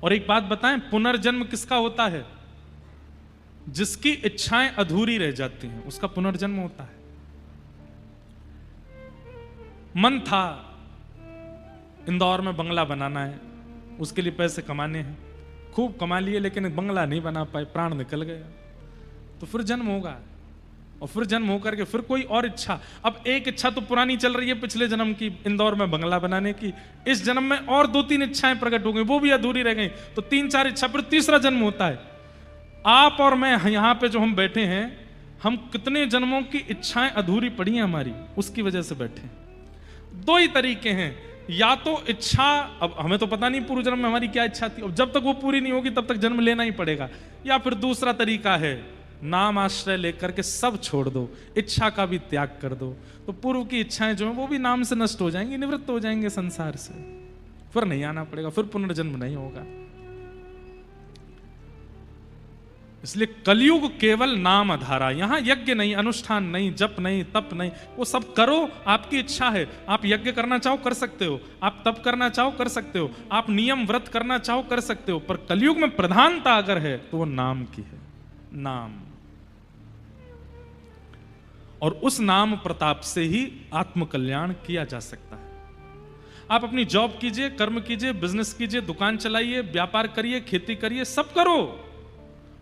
और एक बात बताएं, पुनर्जन्म किसका होता है? जिसकी इच्छाएं अधूरी रह जाती हैं उसका पुनर्जन्म होता है। मन था इंदौर में बंगला बनाना है, उसके लिए पैसे कमाने हैं, खूब कमा लिए लेकिन बंगला नहीं बना पाए, प्राण निकल गया, तो फिर जन्म होगा, और फिर जन्म होकर के फिर कोई और इच्छा। अब एक इच्छा तो पुरानी चल रही है पिछले जन्म की, इंदौर में बंगला बनाने की, इस जन्म में और 2-3 इच्छाएं प्रकट हो गई, वो भी अधूरी रह गई, तो 3-4 इच्छा, फिर तीसरा जन्म होता है। आप और मैं यहां पे जो हम बैठे हैं, हम कितने जन्मों की इच्छाएं अधूरी पड़ी हैं हमारी, उसकी वजह से बैठे हैं। 2 ही तरीके हैं, या तो इच्छा, अब हमें तो पता नहीं पूर्व जन्म में हमारी क्या इच्छा थी, अब जब तक वो पूरी नहीं होगी तब तक जन्म लेना ही पड़ेगा, या फिर दूसरा तरीका है नाम आश्रय लेकर के सब छोड़ दो, इच्छा का भी त्याग कर दो, तो पूर्व की इच्छाएं जो हैं वो भी नाम से नष्ट हो जाएंगी, निवृत्त हो जाएंगे संसार से, फिर नहीं आना पड़ेगा, फिर पुनर्जन्म नहीं होगा। इसलिए कलयुग केवल नाम आधारा, यहां यज्ञ नहीं, अनुष्ठान नहीं, जप नहीं, तप नहीं, वो सब करो, आपकी इच्छा है, आप यज्ञ करना चाहो कर सकते हो, आप तप करना चाहो कर सकते हो, आप नियम व्रत करना चाहो कर सकते हो, पर कलयुग में प्रधानता अगर है तो वो नाम की है, नाम। और उस नाम प्रताप से ही आत्म कल्याण किया जा सकता है। आप अपनी जॉब कीजिए, कर्म कीजिए, बिजनेस कीजिए, दुकान चलाइए, व्यापार करिए, खेती करिए, सब करो,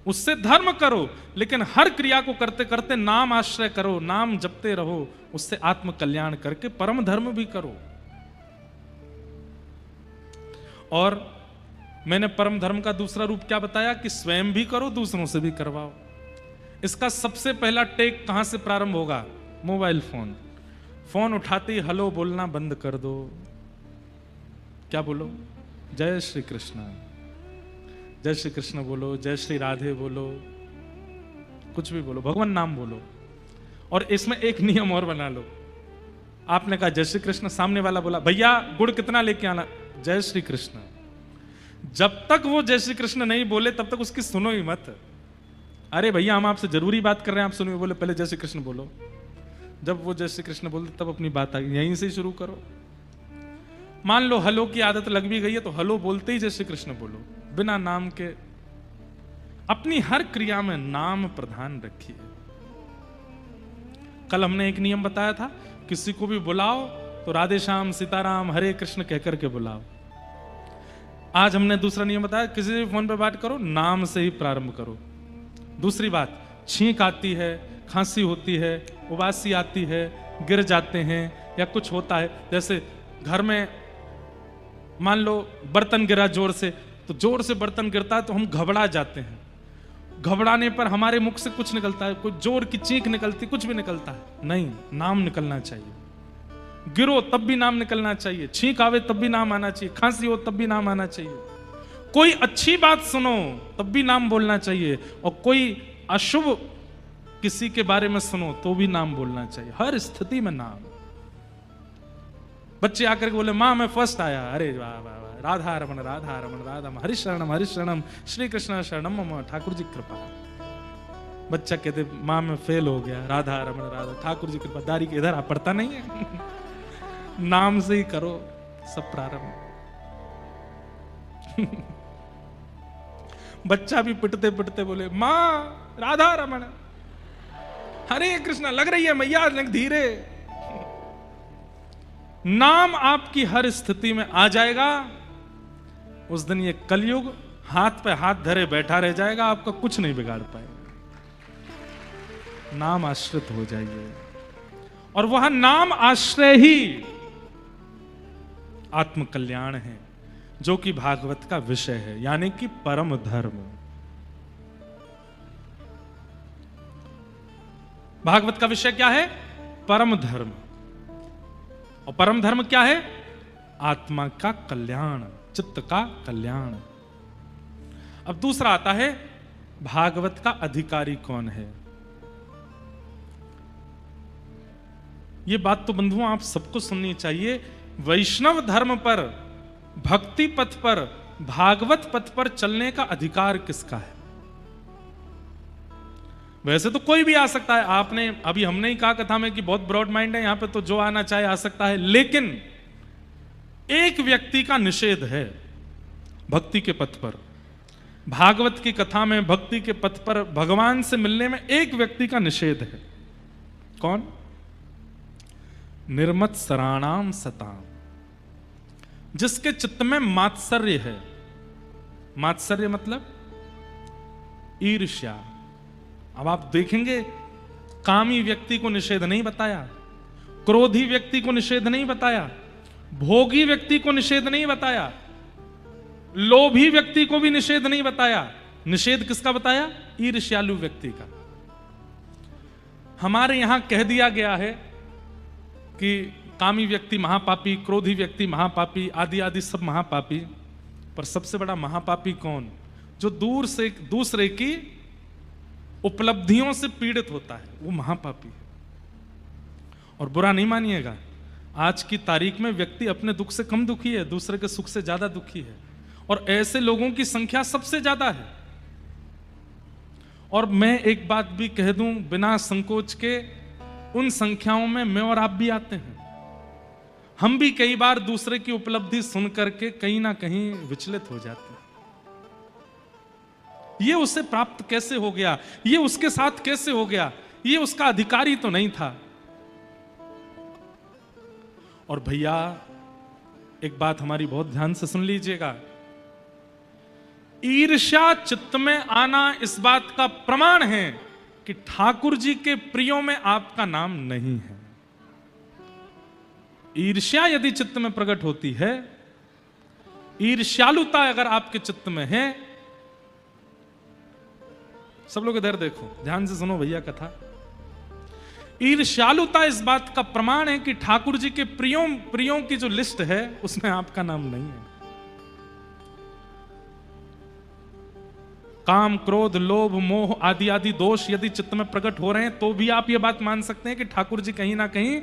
उससे धर्म करो, लेकिन हर क्रिया को करते करते नाम आश्रय करो, नाम जपते रहो, उससे आत्म कल्याण करके परम धर्म भी करो। और मैंने परम धर्म का दूसरा रूप क्या बताया कि स्वयं भी करो, दूसरों से भी करवाओ। इसका सबसे पहला टेक कहां से प्रारंभ होगा? Mobile phone. फोन उठाते ही हेलो बोलना बंद कर दो। क्या बोलो? जय श्री कृष्ण, जय श्री कृष्ण बोलो, जय श्री राधे बोलो, कुछ भी बोलो, भगवान नाम बोलो। और इसमें एक नियम और बना लो, आपने कहा जय श्री कृष्ण, सामने वाला बोला भैया गुड़ कितना लेके आना, जय श्री कृष्ण। जब तक वो जय श्री कृष्ण नहीं बोले तब तक उसकी सुनो ही मत। अरे भैया हम आपसे जरूरी बात कर रहे हैं, आप सुनिए, बोले पहले जय श्री कृष्ण बोलो। जब वो जय श्री कृष्ण बोलते तब अपनी बात आ गई, यहीं से ही शुरू करो। मान लो हलो की आदत लग भी गई है तो हलो बोलते ही जय श्री कृष्ण बोलो, बिना नाम के। अपनी हर क्रिया में नाम प्रधान रखिए। कल हमने एक नियम बताया था, किसी को भी बुलाओ तो राधे श्याम सीताराम हरे कृष्ण कहकर के बुलाओ। आज हमने दूसरा नियम बताया, किसी से फोन पे बात करो नाम से ही प्रारंभ करो। दूसरी बात, छींक आती है, खांसी होती है, उबासी आती है, गिर जाते हैं या कुछ होता है, जैसे घर में मान लो बर्तन गिरा जोर से, तो जोर से बर्तन गिरता है तो हम घबरा जाते हैं, घबराने पर हमारे मुख से कुछ निकलता है, कोई जोर की चीख निकलती, कुछ भी निकलता है, नहीं, नाम निकलना चाहिए। गिरो तब भी नाम निकलना चाहिए, छींक आवे तब भी नाम आना चाहिए, खांसी हो तब भी नाम आना चाहिए, कोई अच्छी बात सुनो तब भी नाम बोलना चाहिए, और कोई अशुभ किसी के बारे में सुनो तो भी नाम बोलना चाहिए, हर स्थिति में नाम। बच्चे आकर के बोले माँ मैं फर्स्ट आया, अरे वाह वाह वाह, राधा रमण राधा रमण राधा हरि शरणम श्री कृष्ण शरणम मम, ठाकुर जी कृपा। बच्चा कहते माँ मैं फेल हो गया, राधा रमण राधा, ठाकुर जी कृपा। दारी के इधर आ, पढ़ता नहीं है नाम से ही करो सब प्रारंभ। बच्चा भी पिटते पिटते बोले माँ राधा रमण हरे कृष्णा, लग रही है मैया, लग धीरे। नाम आपकी हर स्थिति में आ जाएगा, उस दिन ये कलयुग हाथ पे हाथ धरे बैठा रह जाएगा, आपका कुछ नहीं बिगाड़ पाएगा। नाम आश्रित हो जाइए, और वह नाम आश्रय ही आत्म कल्याण है, जो कि भागवत का विषय है, यानी कि परम धर्म। भागवत का विषय क्या है? परम धर्म। और परम धर्म क्या है? आत्मा का कल्याण, चित्त का कल्याण। अब दूसरा आता है, भागवत का अधिकारी कौन है? ये बात तो बंधुओं आप सबको सुननी चाहिए। वैष्णव धर्म पर, भक्ति पथ पर, भागवत पथ पर चलने का अधिकार किसका है? वैसे तो कोई भी आ सकता है, आपने अभी हमने ही कहा कथा में कि बहुत ब्रॉड माइंड है, यहां पे तो जो आना चाहे आ सकता है, लेकिन एक व्यक्ति का निषेध है, भक्ति के पथ पर। भागवत की कथा में भक्ति के पथ पर भगवान से मिलने में एक व्यक्ति का निषेध है। कौन? निर्मत्सराणाम सताम, जिसके चित्त में मात्सर्य है। मात्सर्य मतलब ईर्ष्या। अब आप देखेंगे, कामी व्यक्ति को निषेध नहीं बताया, क्रोधी व्यक्ति को निषेध नहीं बताया, भोगी व्यक्ति को निषेध नहीं बताया, लोभी व्यक्ति को भी निषेध नहीं बताया। निषेध किसका बताया? ईर्ष्यालु व्यक्ति का। हमारे यहां कह दिया गया है कि कामी व्यक्ति महापापी, क्रोधी व्यक्ति महापापी, आदि आदि सब महापापी। पर सबसे बड़ा महापापी कौन? जो दूर से दूसरे की उपलब्धियों से पीड़ित होता है, वो महापापी है। और बुरा नहीं मानिएगा, आज की तारीख में व्यक्ति अपने दुख से कम दुखी है, दूसरे के सुख से ज्यादा दुखी है, और ऐसे लोगों की संख्या सबसे ज्यादा है। और मैं एक बात भी कह दूं बिना संकोच के, उन संख्याओं में मैं और आप भी आते हैं। हम भी कई बार दूसरे की उपलब्धि सुन करके कहीं ना कहीं विचलित हो जाते हैं। ये उसे प्राप्त कैसे हो गया, ये उसके साथ कैसे हो गया, ये उसका अधिकारी तो नहीं था। और भैया एक बात हमारी बहुत ध्यान से सुन लीजिएगा, ईर्ष्या चित्त में आना इस बात का प्रमाण है कि ठाकुर जी के प्रियों में आपका नाम नहीं है। ईर्ष्या यदि चित्त में प्रकट होती है, ईर्ष्यालुता अगर आपके चित्त में है, सब लोग इधर देखो, ध्यान से सुनो भैया कथा। ईर्ष्यालुता इस बात का प्रमाण है कि ठाकुर जी के प्रियों की जो लिस्ट है उसमें आपका नाम नहीं है। काम, क्रोध, लोभ, मोह आदि आदि दोष यदि चित्त में प्रकट हो रहे हैं तो भी आप यह बात मान सकते हैं कि ठाकुर जी कहीं ना कहीं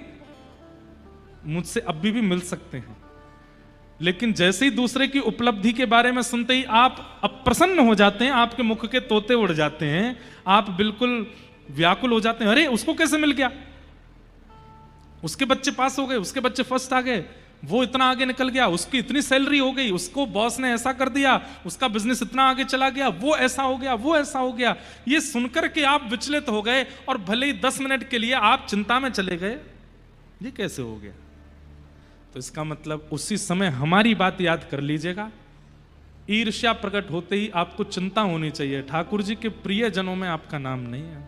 मुझसे अब भी मिल सकते हैं। लेकिन जैसे ही दूसरे की उपलब्धि के बारे में सुनते ही आप अप्रसन्न हो जाते हैं, आपके मुख के तोते उड़ जाते हैं, आप बिल्कुल व्याकुल हो जाते हैं। अरे उसको कैसे मिल गया, उसके बच्चे पास हो गए, उसके बच्चे फर्स्ट आ गए, वो इतना आगे निकल गया, उसकी इतनी सैलरी हो गई, उसको बॉस ने ऐसा कर दिया, उसका बिजनेस इतना आगे चला गया, वो ऐसा हो गया, वो ऐसा हो गया। ये सुनकर के आप विचलित हो गए और भले ही 10 मिनट के लिए आप चिंता में चले गए, ये कैसे हो गया। तो इसका मतलब उसी समय हमारी बात याद कर लीजिएगा, ईर्ष्या प्रकट होते ही आपको चिंता होनी चाहिए, ठाकुर जी के प्रिय जनों में आपका नाम नहीं है,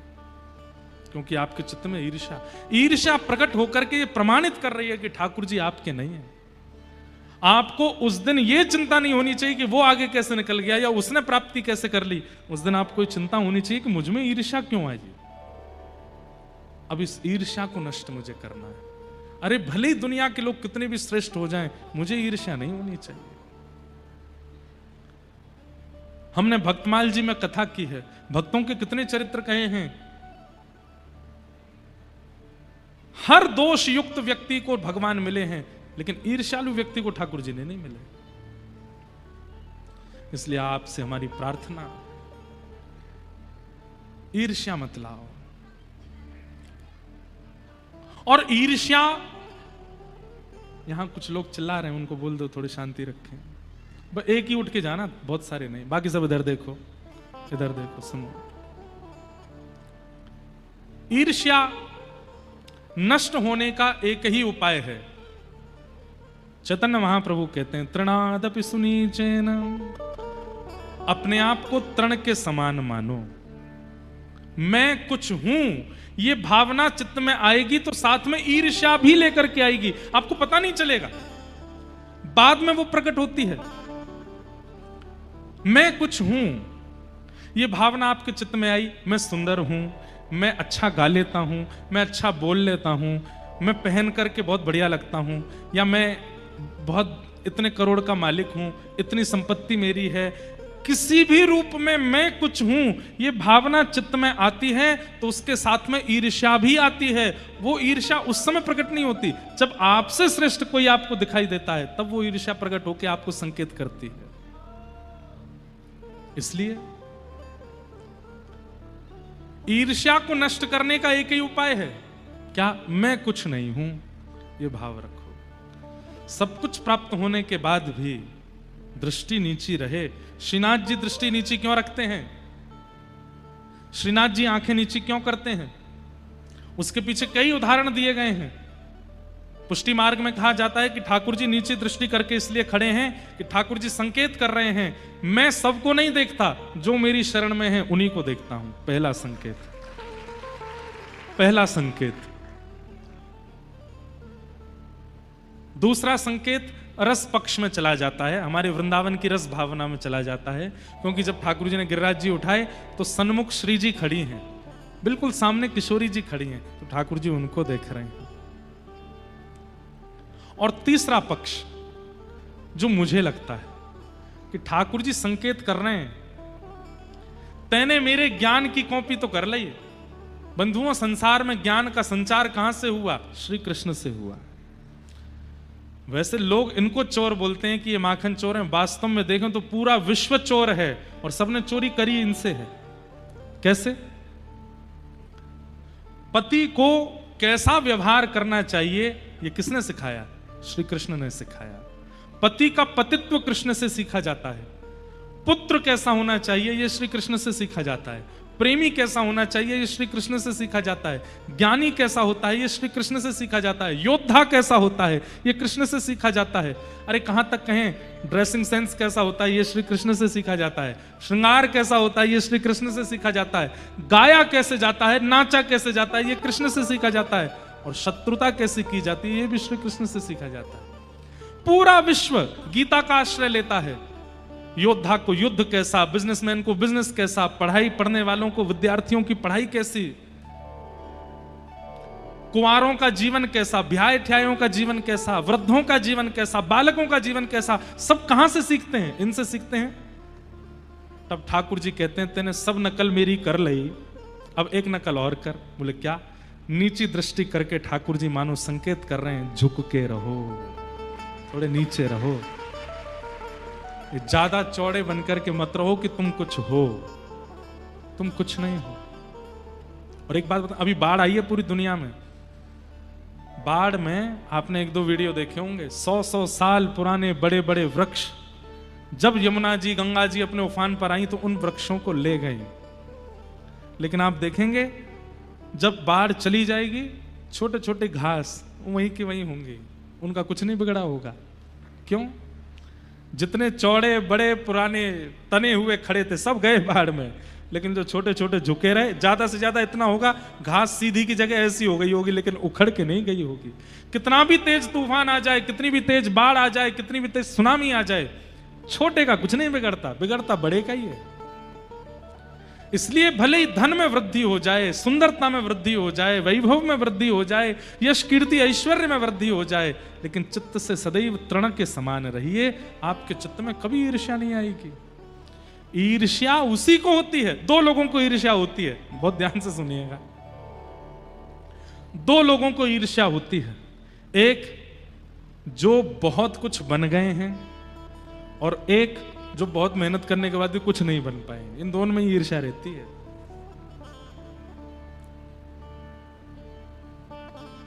क्योंकि आपके चित्त में ईर्ष्या प्रकट होकर के ये प्रमाणित कर रही है कि ठाकुर जी आपके नहीं है। आपको उस दिन ये चिंता नहीं होनी चाहिए कि वो आगे कैसे निकल गया या उसने प्राप्ति कैसे कर ली। उस दिन आपको चिंता होनी चाहिए कि मुझ में ईर्ष्या क्यों आई, अब इस ईर्ष्या को नष्ट मुझे करना है। अरे भले ही दुनिया के लोग कितने भी श्रेष्ठ हो जाएं, मुझे ईर्ष्या नहीं होनी चाहिए। हमने भक्तमाल जी में कथा की है, भक्तों के कितने चरित्र कहे हैं। हर दोष युक्त व्यक्ति को भगवान मिले हैं, लेकिन ईर्ष्यालु व्यक्ति को ठाकुर जी ने नहीं मिले। इसलिए आपसे हमारी प्रार्थना, ईर्ष्या मत लाओ। और ईर्ष्या, यहां कुछ लोग चिल्ला रहे हैं, उनको बोल दो थोड़ी शांति रखें। बस एक ही उठ के जाना, बहुत सारे नहीं, बाकी सब इधर देखो, इधर देखो, सुनो। ईर्ष्या नष्ट होने का एक ही उपाय है। चैतन्य महाप्रभु कहते हैं, तृणादपि सुनीचेन, अपने आप को तृण के समान मानो। मैं कुछ हूं, ये भावना चित्त में आएगी तो साथ में ईर्ष्या भी लेकर के आएगी, आपको पता नहीं चलेगा, बाद में वो प्रकट होती है। मैं कुछ हूं, ये भावना आपके चित्त में आई, मैं सुंदर हूं, मैं अच्छा गा लेता हूं, मैं अच्छा बोल लेता हूं, मैं पहन करके बहुत बढ़िया लगता हूं, या मैं बहुत इतने करोड़ का मालिक हूं, इतनी संपत्ति मेरी है। किसी भी रूप में मैं कुछ हूं, ये भावना चित्त में आती है तो उसके साथ में ईर्ष्या भी आती है। वो ईर्ष्या उस समय प्रकट नहीं होती, जब आपसे श्रेष्ठ कोई आपको दिखाई देता है, तब वो ईर्ष्या प्रकट होकर आपको संकेत करती है। इसलिए ईर्ष्या को नष्ट करने का एक ही उपाय है, क्या? मैं कुछ नहीं हूं, ये भाव रखो। सब कुछ प्राप्त होने के बाद भी दृष्टि नीची रहे। श्रीनाथ जी दृष्टि नीची क्यों रखते हैं? श्रीनाथ जी आंखें नीची क्यों करते हैं? उसके पीछे कई उदाहरण दिए गए हैं। पुष्टि मार्ग में कहा जाता है कि ठाकुर जी नीचे दृष्टि करके इसलिए खड़े हैं कि ठाकुर जी संकेत कर रहे हैं, मैं सबको नहीं देखता, जो मेरी शरण में है उन्हीं को देखता हूं। पहला संकेत, पहला संकेत। दूसरा संकेत रस पक्ष में चला जाता है, हमारे वृंदावन की रस भावना में चला जाता है। क्योंकि जब ठाकुर जी ने गिरिराज जी उठाए तो सन्मुख श्री जी खड़ी हैं, बिल्कुल सामने किशोरी जी खड़ी हैं, तो ठाकुर जी उनको देख रहे हैं। और तीसरा पक्ष जो मुझे लगता है कि ठाकुर जी संकेत कर रहे हैं, तैने मेरे ज्ञान की कॉपी तो कर ली। बंधुओं, संसार में ज्ञान का संचार कहां से हुआ? श्री कृष्ण से हुआ। वैसे लोग इनको चोर बोलते हैं कि ये माखन चोर हैं, वास्तव में देखें तो पूरा विश्व चोर है और सबने चोरी करी इनसे है। कैसे? पति को कैसा व्यवहार करना चाहिए ये किसने सिखाया? श्री कृष्ण ने सिखाया। पति का पतित्व कृष्ण से सीखा जाता है। पुत्र कैसा होना चाहिए ये श्री कृष्ण से सीखा जाता है। प्रेमी कैसा होना चाहिए ये श्री कृष्ण से सीखा जाता है। ज्ञानी कैसा होता है ये श्री कृष्ण से सीखा जाता है। योद्धा कैसा होता है ये कृष्ण से सीखा जाता है। अरे कहां तक कहें, ड्रेसिंग सेंस कैसा होता है ये श्री कृष्ण से सीखा जाता है। श्रृंगार कैसा होता है ये श्री कृष्ण से सीखा जाता है। गाया कैसे जाता है, नाचा कैसे जाता है ये कृष्ण से सीखा जाता है। और शत्रुता कैसे की जाती है ये भी श्री कृष्ण से सीखा जाता है। पूरा विश्व गीता का आश्रय लेता है। योद्धा को युद्ध कैसा, बिजनेसमैन को बिजनेस कैसा, पढ़ाई पढ़ने वालों को, विद्यार्थियों की पढ़ाई कैसी, कुंवारों का जीवन कैसा, ब्याह ठ्यायों का जीवन कैसा, वृद्धों का जीवन कैसा, बालकों का जीवन कैसा, सब कहां से सीखते हैं? इनसे सीखते हैं। तब ठाकुर जी कहते हैं, तेने सब नकल मेरी कर ली, अब एक नकल और कर। बोले क्या? नीची दृष्टि करके ठाकुर जी मानो संकेत कर रहे हैं, झुक के रहो, थोड़े नीचे रहो, ज्यादा चौड़े बनकर के मत रहो कि तुम कुछ हो, तुम कुछ नहीं हो। और एक बात बता, अभी बाढ़ आई है पूरी दुनिया में। बाढ़ में आपने एक दो वीडियो देखे होंगे, 100 साल पुराने बड़े बड़े वृक्ष जब यमुना जी गंगा जी अपने उफान पर आई तो उन वृक्षों को ले गई। लेकिन आप देखेंगे जब बाढ़ चली जाएगी, छोटे छोटे घास वहीं के वहीं होंगे, उनका कुछ नहीं बिगड़ा होगा। क्यों? जितने चौड़े बड़े पुराने तने हुए खड़े थे सब गए बाढ़ में, लेकिन जो छोटे छोटे झुके रहे, ज्यादा से ज्यादा इतना होगा, घास सीधी की जगह ऐसी हो गई होगी, लेकिन उखड़ के नहीं गई होगी। कितना भी तेज तूफान आ जाए, कितनी भी तेज बाढ़ आ जाए, कितनी भी तेज सुनामी आ जाए, छोटे का कुछ नहीं बिगड़ता, बिगड़ता बड़े का ही है। इसलिए भले ही धन में वृद्धि हो जाए, सुंदरता में वृद्धि हो जाए, वैभव में वृद्धि हो जाए, यश कीर्ति ऐश्वर्य में वृद्धि हो जाए, लेकिन चित्त से सदैव तृण के समान रहिए। आपके चित्त में कभी ईर्ष्या नहीं आएगी। ईर्ष्या उसी को होती है, दो लोगों को ईर्ष्या होती है, बहुत ध्यान से सुनिएगा। दो लोगों को ईर्ष्या होती है, एक जो बहुत कुछ बन गए हैं और एक जो बहुत मेहनत करने के बाद भी कुछ नहीं बन पाए। इन दोनों में ईर्ष्या रहती है।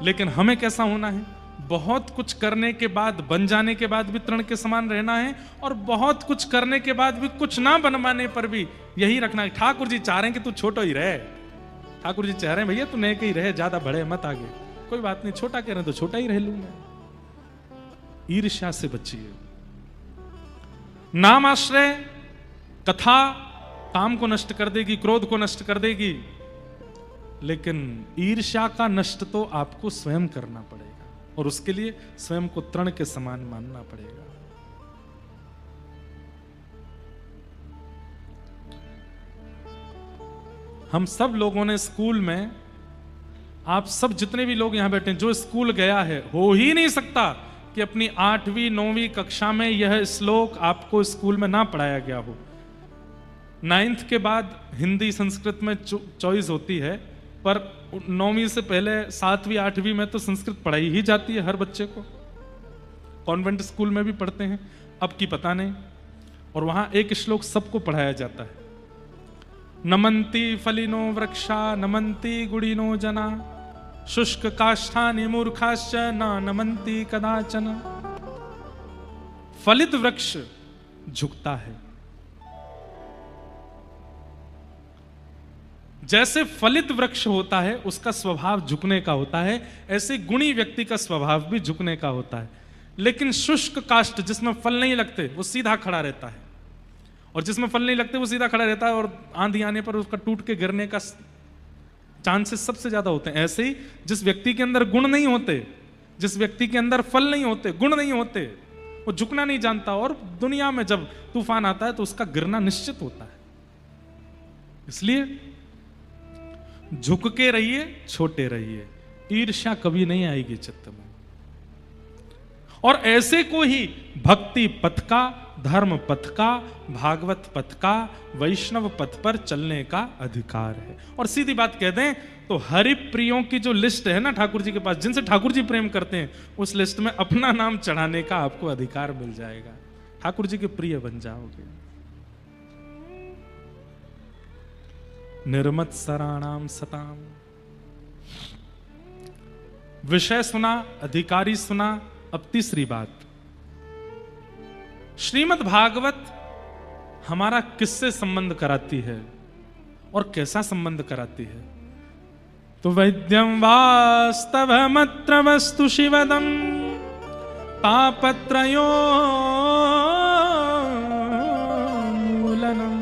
लेकिन हमें कैसा होना है? बहुत कुछ करने के बाद, बन जाने के बाद भी तृण के समान रहना है, और बहुत कुछ करने के बाद भी कुछ ना बन पाने पर भी यही रखना है। ठाकुर जी चाह रहे हैं कि तू छोटा ही रहे। ठाकुर जी चाह रहे हैं भैया तू नेक ही रहे, ज्यादा बड़े मत आगे। कोई बात नहीं, छोटा कह रहे तो छोटा ही रह लूं मैं। ईर्ष्या से बचिए। नाम आश्रय कथा काम को नष्ट कर देगी, क्रोध को नष्ट कर देगी, लेकिन ईर्ष्या का नष्ट तो आपको स्वयं करना पड़ेगा, और उसके लिए स्वयं को तृण के समान मानना पड़ेगा। हम सब लोगों ने स्कूल में, आप सब जितने भी लोग यहां बैठे हैं, जो स्कूल गया है, हो ही नहीं सकता कि अपनी 8वीं 9वीं कक्षा में यह श्लोक आपको स्कूल में ना पढ़ाया गया हो। 9th के बाद हिंदी संस्कृत में चॉइस होती है, पर 9वीं से पहले 7वीं 8वीं में तो संस्कृत पढ़ाई ही जाती है हर बच्चे को। कॉन्वेंट स्कूल में भी पढ़ते हैं, अब की पता नहीं। और वहां एक श्लोक सबको पढ़ाया जाता है, नमन्ति फलिनो वृक्षा नमन्ति गुणिनो जना शुष्क काष्ठानि मूर्खाश्च न नमन्ति कदाचन। फलित वृक्ष झुकता है। जैसे फलित वृक्ष होता है उसका स्वभाव झुकने का होता है, ऐसे गुणी व्यक्ति का स्वभाव भी झुकने का होता है। लेकिन शुष्क काष्ठ जिसमें फल नहीं लगते वो सीधा खड़ा रहता है, और जिसमें फल नहीं लगते वो सीधा खड़ा रहता है, और आंधी आने पर उसका टूट के गिरने का चांसेस सबसे ज्यादा होते हैं। ऐसे ही जिस व्यक्ति के अंदर गुण नहीं होते, जिस व्यक्ति के अंदर फल नहीं होते, गुण नहीं होते, वो झुकना नहीं जानता, और दुनिया में जब तूफान आता है तो उसका गिरना निश्चित होता है। इसलिए झुक के रहिए, छोटे रहिए, ईर्ष्या कभी नहीं आएगी चित्त में। और ऐसे को ही भक्ति पथ का, धर्म पथ का, भागवत पथ का, वैष्णव पथ पर चलने का अधिकार है। और सीधी बात कह दें तो हरि प्रियों की जो लिस्ट है ना ठाकुर जी के पास, जिनसे ठाकुर जी प्रेम करते हैं, उस लिस्ट में अपना नाम चढ़ाने का आपको अधिकार मिल जाएगा। ठाकुर जी के प्रिय बन जाओगे। निर्मत सराणाम सताम। विषय सुना, अधिकारी सुना। अब तीसरी बात, श्रीमद् भागवत हमारा किससे संबंध कराती है और कैसा संबंध कराती है? तो वैद्यम वास्तवमत्र वस्तु शिवदम पापत्रयो मूलनम।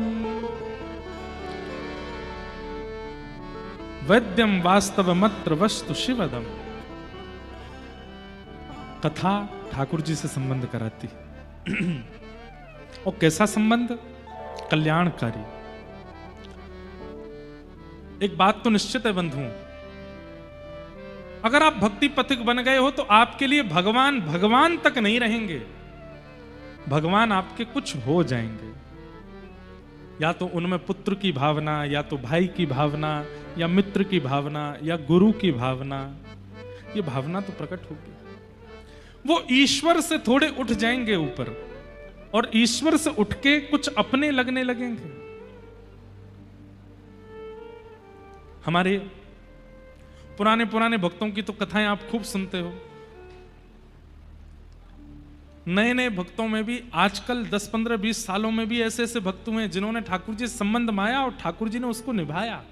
वैद्यम वास्तवमत्र वस्तु शिवदम। कथा ठाकुर जी से संबंध कराती है। और कैसा संबंध? कल्याणकारी। एक बात तो निश्चित है बंधुओं, अगर आप भक्ति पथिक बन गए हो तो आपके लिए भगवान भगवान तक नहीं रहेंगे, भगवान आपके कुछ हो जाएंगे। या तो उनमें पुत्र की भावना, या तो भाई की भावना, या मित्र की भावना, या गुरु की भावना, ये भावना तो प्रकट होगी। वो ईश्वर से थोड़े उठ जाएंगे ऊपर, और ईश्वर से उठ के कुछ अपने लगने लगेंगे। हमारे पुराने पुराने भक्तों की तो कथाएं आप खूब सुनते हो। नए नए भक्तों में भी आजकल 10, 15, 20 सालों में भी ऐसे ऐसे भक्त हुए जिन्होंने ठाकुर जी से संबंध माया और ठाकुर जी ने उसको निभाया।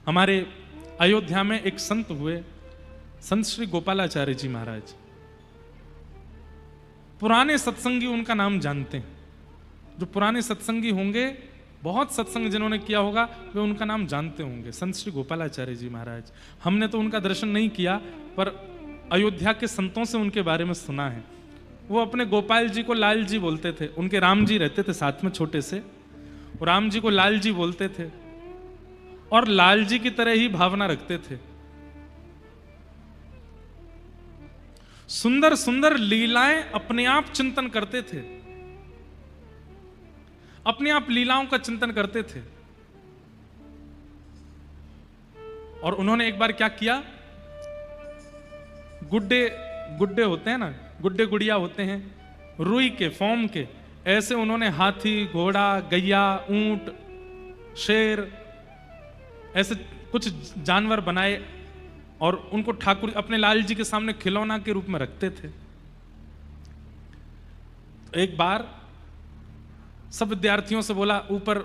हमारे अयोध्या में एक संत हुए, संत श्री गोपालाचार्य जी महाराज। पुराने सत्संगी उनका नाम जानते हैं। जो पुराने सत्संगी होंगे, बहुत सत्संग जिन्होंने किया होगा, वे उनका नाम जानते होंगे, संत श्री गोपालाचार्य जी महाराज। हमने तो उनका दर्शन नहीं किया, पर अयोध्या के संतों से उनके बारे में सुना है। वो अपने गोपाल जी को लाल जी बोलते थे। उनके राम जी रहते थे साथ में छोटे से, राम जी को लाल जी बोलते थे, और लाल जी की तरह ही भावना रखते थे। सुंदर सुंदर लीलाएं अपने आप चिंतन करते थे, अपने आप लीलाओं का चिंतन करते थे। और उन्होंने एक बार क्या किया, गुड्डे गुड्डे होते हैं ना, गुड्डे गुड़िया होते हैं रुई के, फॉर्म के, ऐसे उन्होंने हाथी, घोड़ा, गैया, ऊंट, शेर, ऐसे कुछ जानवर बनाए और उनको ठाकुर अपने लाल जी के सामने खिलौना के रूप में रखते थे। एक बार सब विद्यार्थियों से बोला, ऊपर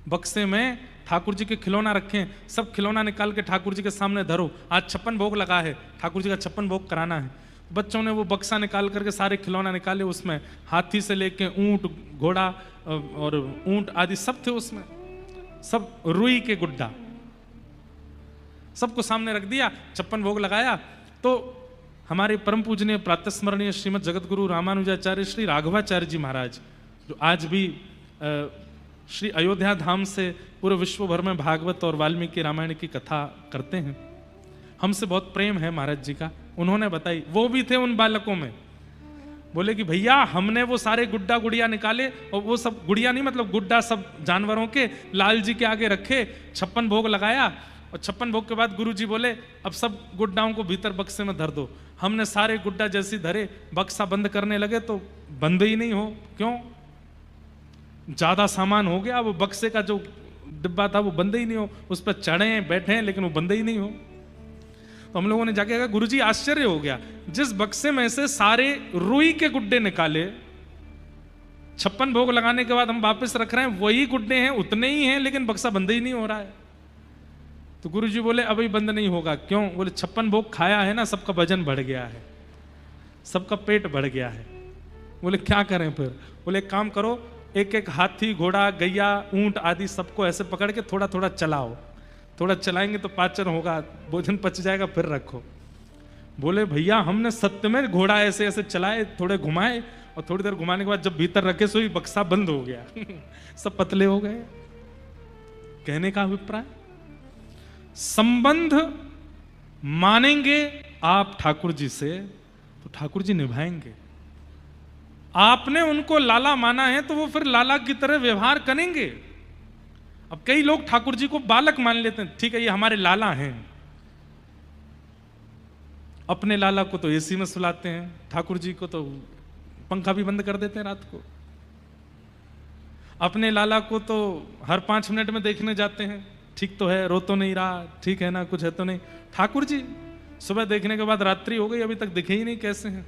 बक्से में ठाकुर जी के खिलौना रखें, सब खिलौना निकाल के ठाकुर जी के सामने धरो, आज 56 भोग लगा है, ठाकुर जी का 56 भोग कराना है। बच्चों ने वो बक्सा निकाल करके सारे खिलौना निकाले, उसमें हाथी से लेके ऊंट, घोड़ा और ऊंट आदि सब थे उसमें, सब रुई के गुड्डा, सबको सामने रख दिया, 56 भोग लगाया। तो हमारे परम पूजनीय प्रातस्मरणीय श्रीमद जगत गुरु रामानुजाचार्य श्री राघवाचार्य जी महाराज, जो आज भी श्री अयोध्या धाम से पूरे विश्व भर में भागवत और वाल्मीकि रामायण की कथा करते हैं, हमसे बहुत प्रेम है महाराज जी का। उन्होंने बताई, वो भी थे उन बालकों में, बोले कि भैया हमने वो सारे गुड्डा गुड़िया निकाले, और वो सब गुड़िया नहीं मतलब गुड्डा सब जानवरों के लाल जी के आगे रखे, 56 भोग लगाया, और 56 भोग के बाद गुरु जी बोले अब सब गुड्डाओं को भीतर बक्से में धर दो। हमने सारे गुड्डा जैसी धरे, बक्सा बंद करने लगे तो बंद ही नहीं हो। क्यों? ज्यादा सामान हो गया, वो बक्से का जो डिब्बा था वो बंद ही नहीं हो, उस पर चढ़े बैठे लेकिन वो बंद ही नहीं हो। तो हम लोगों ने जाके कहा गुरुजी आश्चर्य हो गया, जिस बक्से में से सारे रुई के गुड्डे निकाले, 56 भोग लगाने के बाद हम वापस रख रहे हैं, वही गुड्डे हैं, उतने ही हैं, लेकिन बक्सा बंद ही नहीं हो रहा है। तो गुरुजी बोले अभी बंद नहीं होगा। क्यों? बोले 56 भोग खाया है ना, सबका वजन बढ़ गया है, सबका पेट बढ़ गया है। बोले क्या करें फिर? बोले एक काम करो, एक एक हाथी, घोड़ा, गैया, ऊंट आदि सबको ऐसे पकड़ के थोड़ा थोड़ा चलाओ, थोड़ा चलाएंगे तो पाचन होगा, भोजन पच जाएगा, फिर रखो। बोले भैया हमने सत्य में घोड़ा ऐसे ऐसे चलाए, थोड़े घुमाए, और थोड़ी देर घुमाने के बाद जब भीतर रखे सो ही बक्सा बंद हो गया सब पतले हो गए। कहने का अभिप्राय, संबंध मानेंगे आप ठाकुर जी से तो ठाकुर जी निभाएंगे। आपने उनको लाला माना है तो वो फिर लाला की तरह व्यवहार करेंगे। अब कई लोग ठाकुर जी को बालक मान लेते हैं, ठीक है ये हमारे लाला हैं, अपने लाला को तो एसी में सुलाते हैं, ठाकुर जी को तो पंखा भी बंद कर देते हैं रात को, अपने लाला को तो हर 5 मिनट में देखने जाते हैं, ठीक तो है, रो तो नहीं रहा, ठीक है ना, कुछ है तो नहीं। ठाकुर जी सुबह देखने के बाद रात्रि हो गई, अभी तक दिखे ही नहीं कैसे हैं।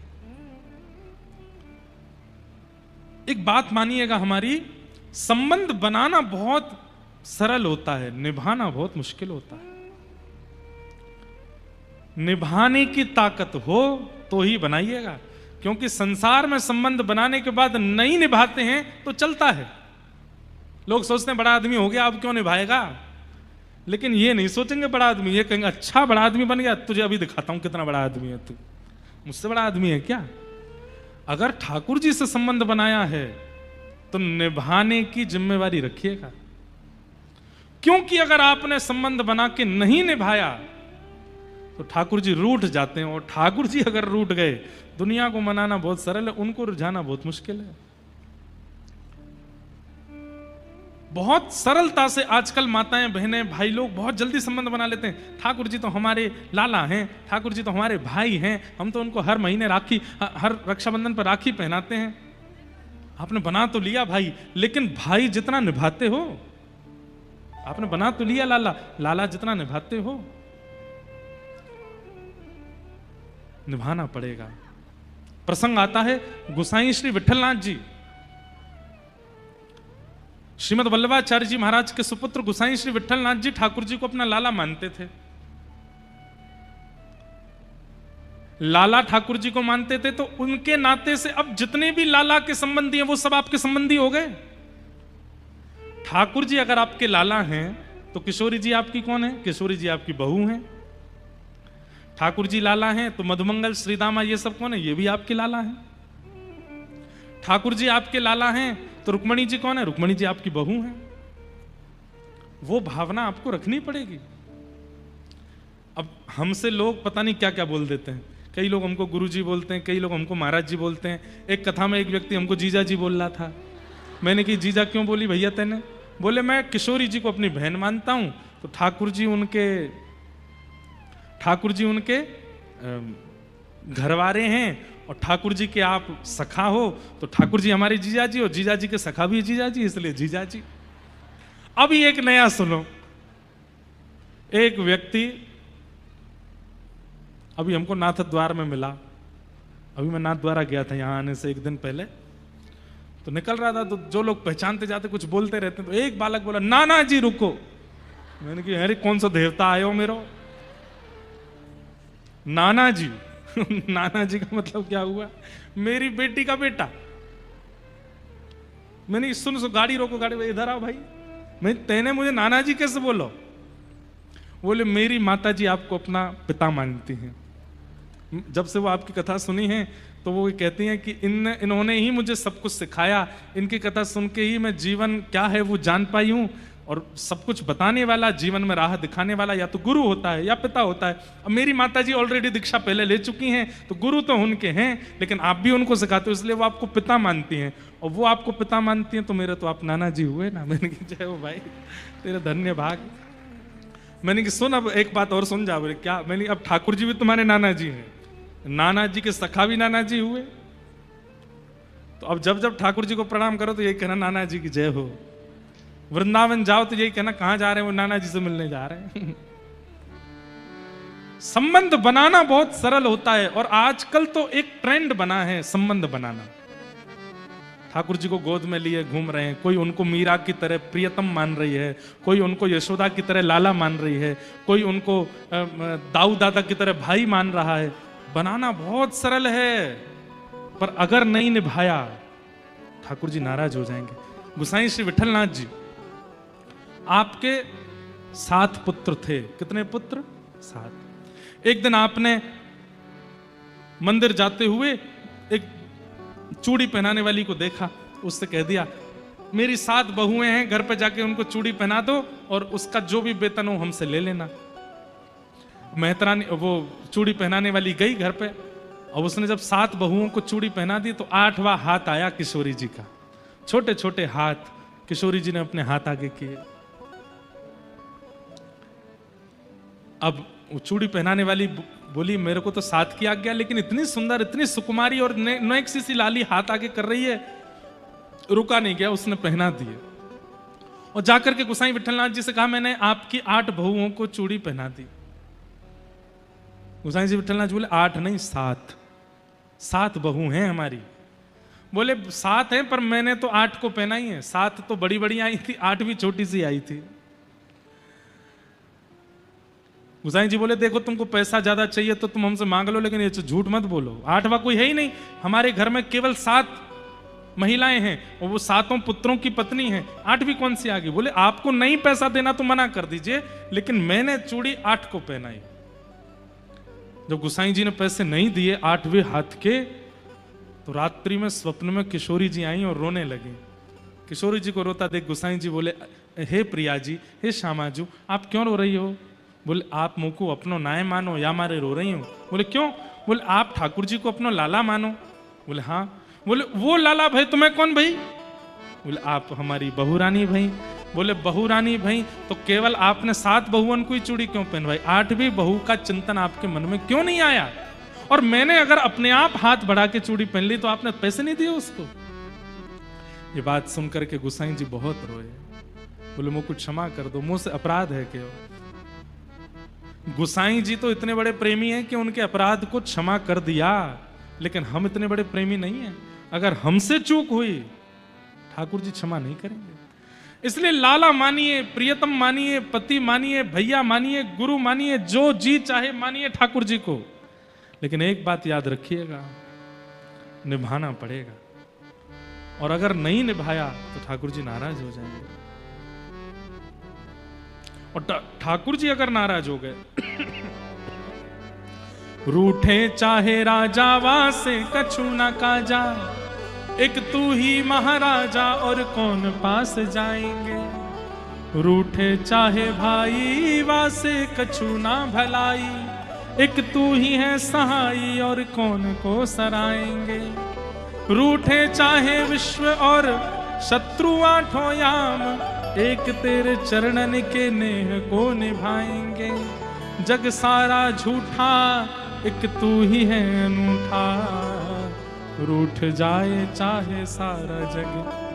एक बात मानिएगा, हमारी संबंध बनाना बहुत सरल होता है, निभाना बहुत मुश्किल होता है। निभाने की ताकत हो तो ही बनाइएगा, क्योंकि संसार में संबंध बनाने के बाद नहीं निभाते हैं तो चलता है। लोग सोचते हैं बड़ा आदमी हो गया अब क्यों निभाएगा, लेकिन ये नहीं सोचेंगे बड़ा आदमी, ये कहेंगे अच्छा बड़ा आदमी बन गया, तुझे अभी दिखाता हूं कितना बड़ा आदमी है तू, मुझसे बड़ा आदमी है क्या। अगर ठाकुर जी से संबंध बनाया है तो निभाने की जिम्मेवारी रखिएगा, क्योंकि अगर आपने संबंध बना के नहीं निभाया तो ठाकुर जी रूठ जाते हैं, और ठाकुर जी अगर रूठ गए, दुनिया को मनाना बहुत सरल है, उनको रुझाना बहुत मुश्किल है। बहुत सरलता से आजकल माताएं, बहनें, भाई लोग बहुत जल्दी संबंध बना लेते हैं। ठाकुर जी तो हमारे लाला हैं, ठाकुर जी तो हमारे भाई हैं, हम तो उनको हर महीने राखी, हर रक्षाबंधन पर राखी पहनाते हैं। आपने बना तो लिया भाई, लेकिन भाई जितना निभाते हो, आपने बना तो लिया लाला, लाला जितना निभाते हो निभाना पड़ेगा। प्रसंग आता है गोसाई श्री विठलनाथ जी, श्रीमद वल्लभाचार्य जी महाराज के सुपुत्र गोसाई श्री विठलनाथ जी ठाकुर जी को अपना लाला मानते थे। लाला ठाकुर जी को मानते थे, तो उनके नाते से अब जितने भी लाला के संबंधी हैं वो सब आपके संबंधी हो गए। ठाकुर जी अगर आपके लाला हैं तो किशोरी जी आपकी कौन है? किशोरी जी आपकी बहू हैं। ठाकुर जी लाला हैं तो मधुमंगल, श्रीदामा, ये सब कौन है? ये भी आपके लाला हैं। ठाकुर जी आपके लाला हैं तो रुक्मणी जी कौन है? रुक्मणी जी आपकी बहू हैं। वो भावना आपको रखनी पड़ेगी। अब हमसे लोग पता नहीं क्या क्या बोल देते हैं, कई लोग हमको गुरुजी बोलते हैं, कई लोग हमको महाराज जी बोलते हैं। एक कथा में एक व्यक्ति हमको जीजा जी बोल रहा था, मैंने कहा जीजा क्यों बोली भैया तेने? बोले मैं किशोरी जी को अपनी बहन मानता हूं, तो ठाकुर जी उनके घरवारे हैं, और ठाकुर जी के आप सखा हो, तो ठाकुर जी हमारे जीजा जी, और जीजा जी के सखा भी जीजा जी, इसलिए जीजा जी। अभी एक नया सुनो, एक व्यक्ति अभी हमको नाथ द्वार में मिला, अभी मैं नाथ द्वारा गया था यहां आने से एक दिन पहले, तो निकल रहा था, तो जो लोग पहचानते जाते कुछ बोलते रहते, तो एक बालक बोला नाना जी रुको। मैंने कहा अरे कौन सा देवता आए हो मेरो? नाना जी नाना जी का मतलब क्या हुआ? मेरी बेटी का बेटा। मैंने सुन गाड़ी रोको, गाड़ी, इधर आओ भाई। मैं तेने मुझे नाना जी कैसे बोलो? बोले मेरी माता जी आपको अपना पिता मानती हैं, जब से वो आपकी कथा सुनी है तो वो कहती हैं कि इन्होंने ही मुझे सब कुछ सिखाया, इनकी कथा सुन के ही मैं जीवन क्या है वो जान पाई हूं। और सब कुछ बताने वाला, जीवन में राह दिखाने वाला या तो गुरु होता है या पिता होता है। अब मेरी माता जी ऑलरेडी दीक्षा पहले ले चुकी हैं, तो गुरु तो उनके हैं, लेकिन आप भी उनको सिखाते हो, इसलिए वो आपको पिता मानती हैं। और वो आपको पिता मानती हैं तो मेरे तो आप नाना जी हुए ना। मैंने कहा जय हो भाई, तेरे धन्य भाग। मैंने कहा सुन अब एक बात और सुन जा। बोले क्या? मैंने अब ठाकुर जी भी तुम्हारे नाना जी हैं, नाना जी के सखा भी नाना जी हुए, तो अब जब जब ठाकुर जी को प्रणाम करो तो यही कहना नाना जी की जय हो। वृंदावन जाओ तो यही कहना कहां जा रहे हैं? वो नाना जी से मिलने जा रहे हैं। संबंध बनाना बहुत सरल होता है, और आजकल तो एक ट्रेंड बना है संबंध बनाना। ठाकुर जी को गोद में लिए घूम रहे हैं, कोई उनको मीरा की तरह प्रियतम मान रही है, कोई उनको यशोदा की तरह लाला मान रही है, कोई उनको दाऊ दादा की तरह भाई मान रहा है। बनाना बहुत सरल है, पर अगर नहीं निभाया ठाकुर जी नाराज हो जाएंगे। गोसाई श्री विठलनाथ जी, आपके 7 पुत्र थे। कितने पुत्र? 7। एक दिन आपने मंदिर जाते हुए एक चूड़ी पहनाने वाली को देखा, उससे कह दिया मेरी 7 बहुएं हैं, घर पे जाके उनको चूड़ी पहना दो और उसका जो भी वेतन हो हमसे ले लेना। मेहतरानी वो चूड़ी पहनाने वाली गई घर पे, और उसने जब 7 बहुओं को चूड़ी पहना दी तो 8वां हाथ आया किशोरी जी का। छोटे छोटे हाथ किशोरी जी ने अपने हाथ आगे किए। अब वो चूड़ी पहनाने वाली बोली मेरे को तो 7 की आज्ञा, लेकिन इतनी सुंदर, इतनी सुकुमारी और नेक सी लाली हाथ आगे कर रही है। रुका नहीं गया, उसने पहना दिए और जाकर के गोसाई विठलनाथ जी से कहा मैंने आपकी 8 बहुओं को चूड़ी पहना दी। गोसाई जी विठलनाथ जी बोले 8 नहीं 7 बहू हैं हमारी। बोले 7 हैं, पर मैंने तो 8 को पहना ही है। 7 तो बड़ी बड़ी आई थी, 8 भी छोटी सी आई थी। गोसाई जी बोले देखो तुमको पैसा ज्यादा चाहिए तो तुम हमसे मांग लो, लेकिन ये झूठ मत बोलो। 8वां कोई है ही नहीं, हमारे घर में केवल 7 महिलाएं हैं और वो 7 पुत्रों की पत्नी हैं। 8वीं कौन सी आ गई? बोले आपको नहीं पैसा देना तो मना कर दीजिए, लेकिन मैंने चूड़ी 8 को पहनाई। जब गोसाई जी ने पैसे नहीं दिए 8वें हाथ के, तो रात्रि में स्वप्न में किशोरी जी आई और रोने लगी। किशोरी जी को रोता देख गोसाई जी बोले हे प्रिया जी, हे श्यामाजू, आप क्यों रो रही हो? बोले आप मुँह को अपनो नाय मानो या मारे रो रही हो? बोले क्यों? बोले आप ठाकुर जी को अपनो लाला मानो। बोले हाँ। बोले वो लाला भाई तुम्हें कौन भाई? बोले आप हमारी बहू रानी भाई। बोले बहू रानी भाई तो केवल आपने 7 बहुओं को ही चूड़ी क्यों पहनवाई? 8वीं बहू का चिंतन आपके मन में क्यों नहीं आया? और मैंने अगर अपने आप हाथ बढ़ा के चूड़ी पहन ली तो आपने पैसे नहीं दिए उसको। ये बात सुनकर के गोसाई जी बहुत रोए। बोले मुझको क्षमा कर दो, मुझसे अपराध है क्यों? गोसाई जी तो इतने बड़े प्रेमी हैं कि उनके अपराध को क्षमा कर दिया, लेकिन हम इतने बड़े प्रेमी नहीं हैं। अगर हमसे चूक हुई ठाकुर जी क्षमा नहीं करेंगे। इसलिए लाला मानिए, प्रियतम मानिए, पति मानिए, भैया मानिए, गुरु मानिए, जो जी चाहे मानिए ठाकुर जी को, लेकिन एक बात याद रखिएगा, निभाना पड़ेगा। और अगर नहीं निभाया तो ठाकुर जी नाराज हो जाएंगे। और ठाकुर जी अगर नाराज हो गए रूठे चाहे राजावा से कछु न काजा, एक तू ही महाराजा और कौन पास जाएंगे। रूठे चाहे भाई वासे कछु ना भलाई, एक तू ही है सहाई और कौन को सराएंगे। रूठे चाहे विश्व और शत्रु 8 याम, एक तेरे चरणन के नेह को निभाएंगे। जग सारा झूठा एक तू ही है अनूठा, रूठ जाए चाहे सारा जग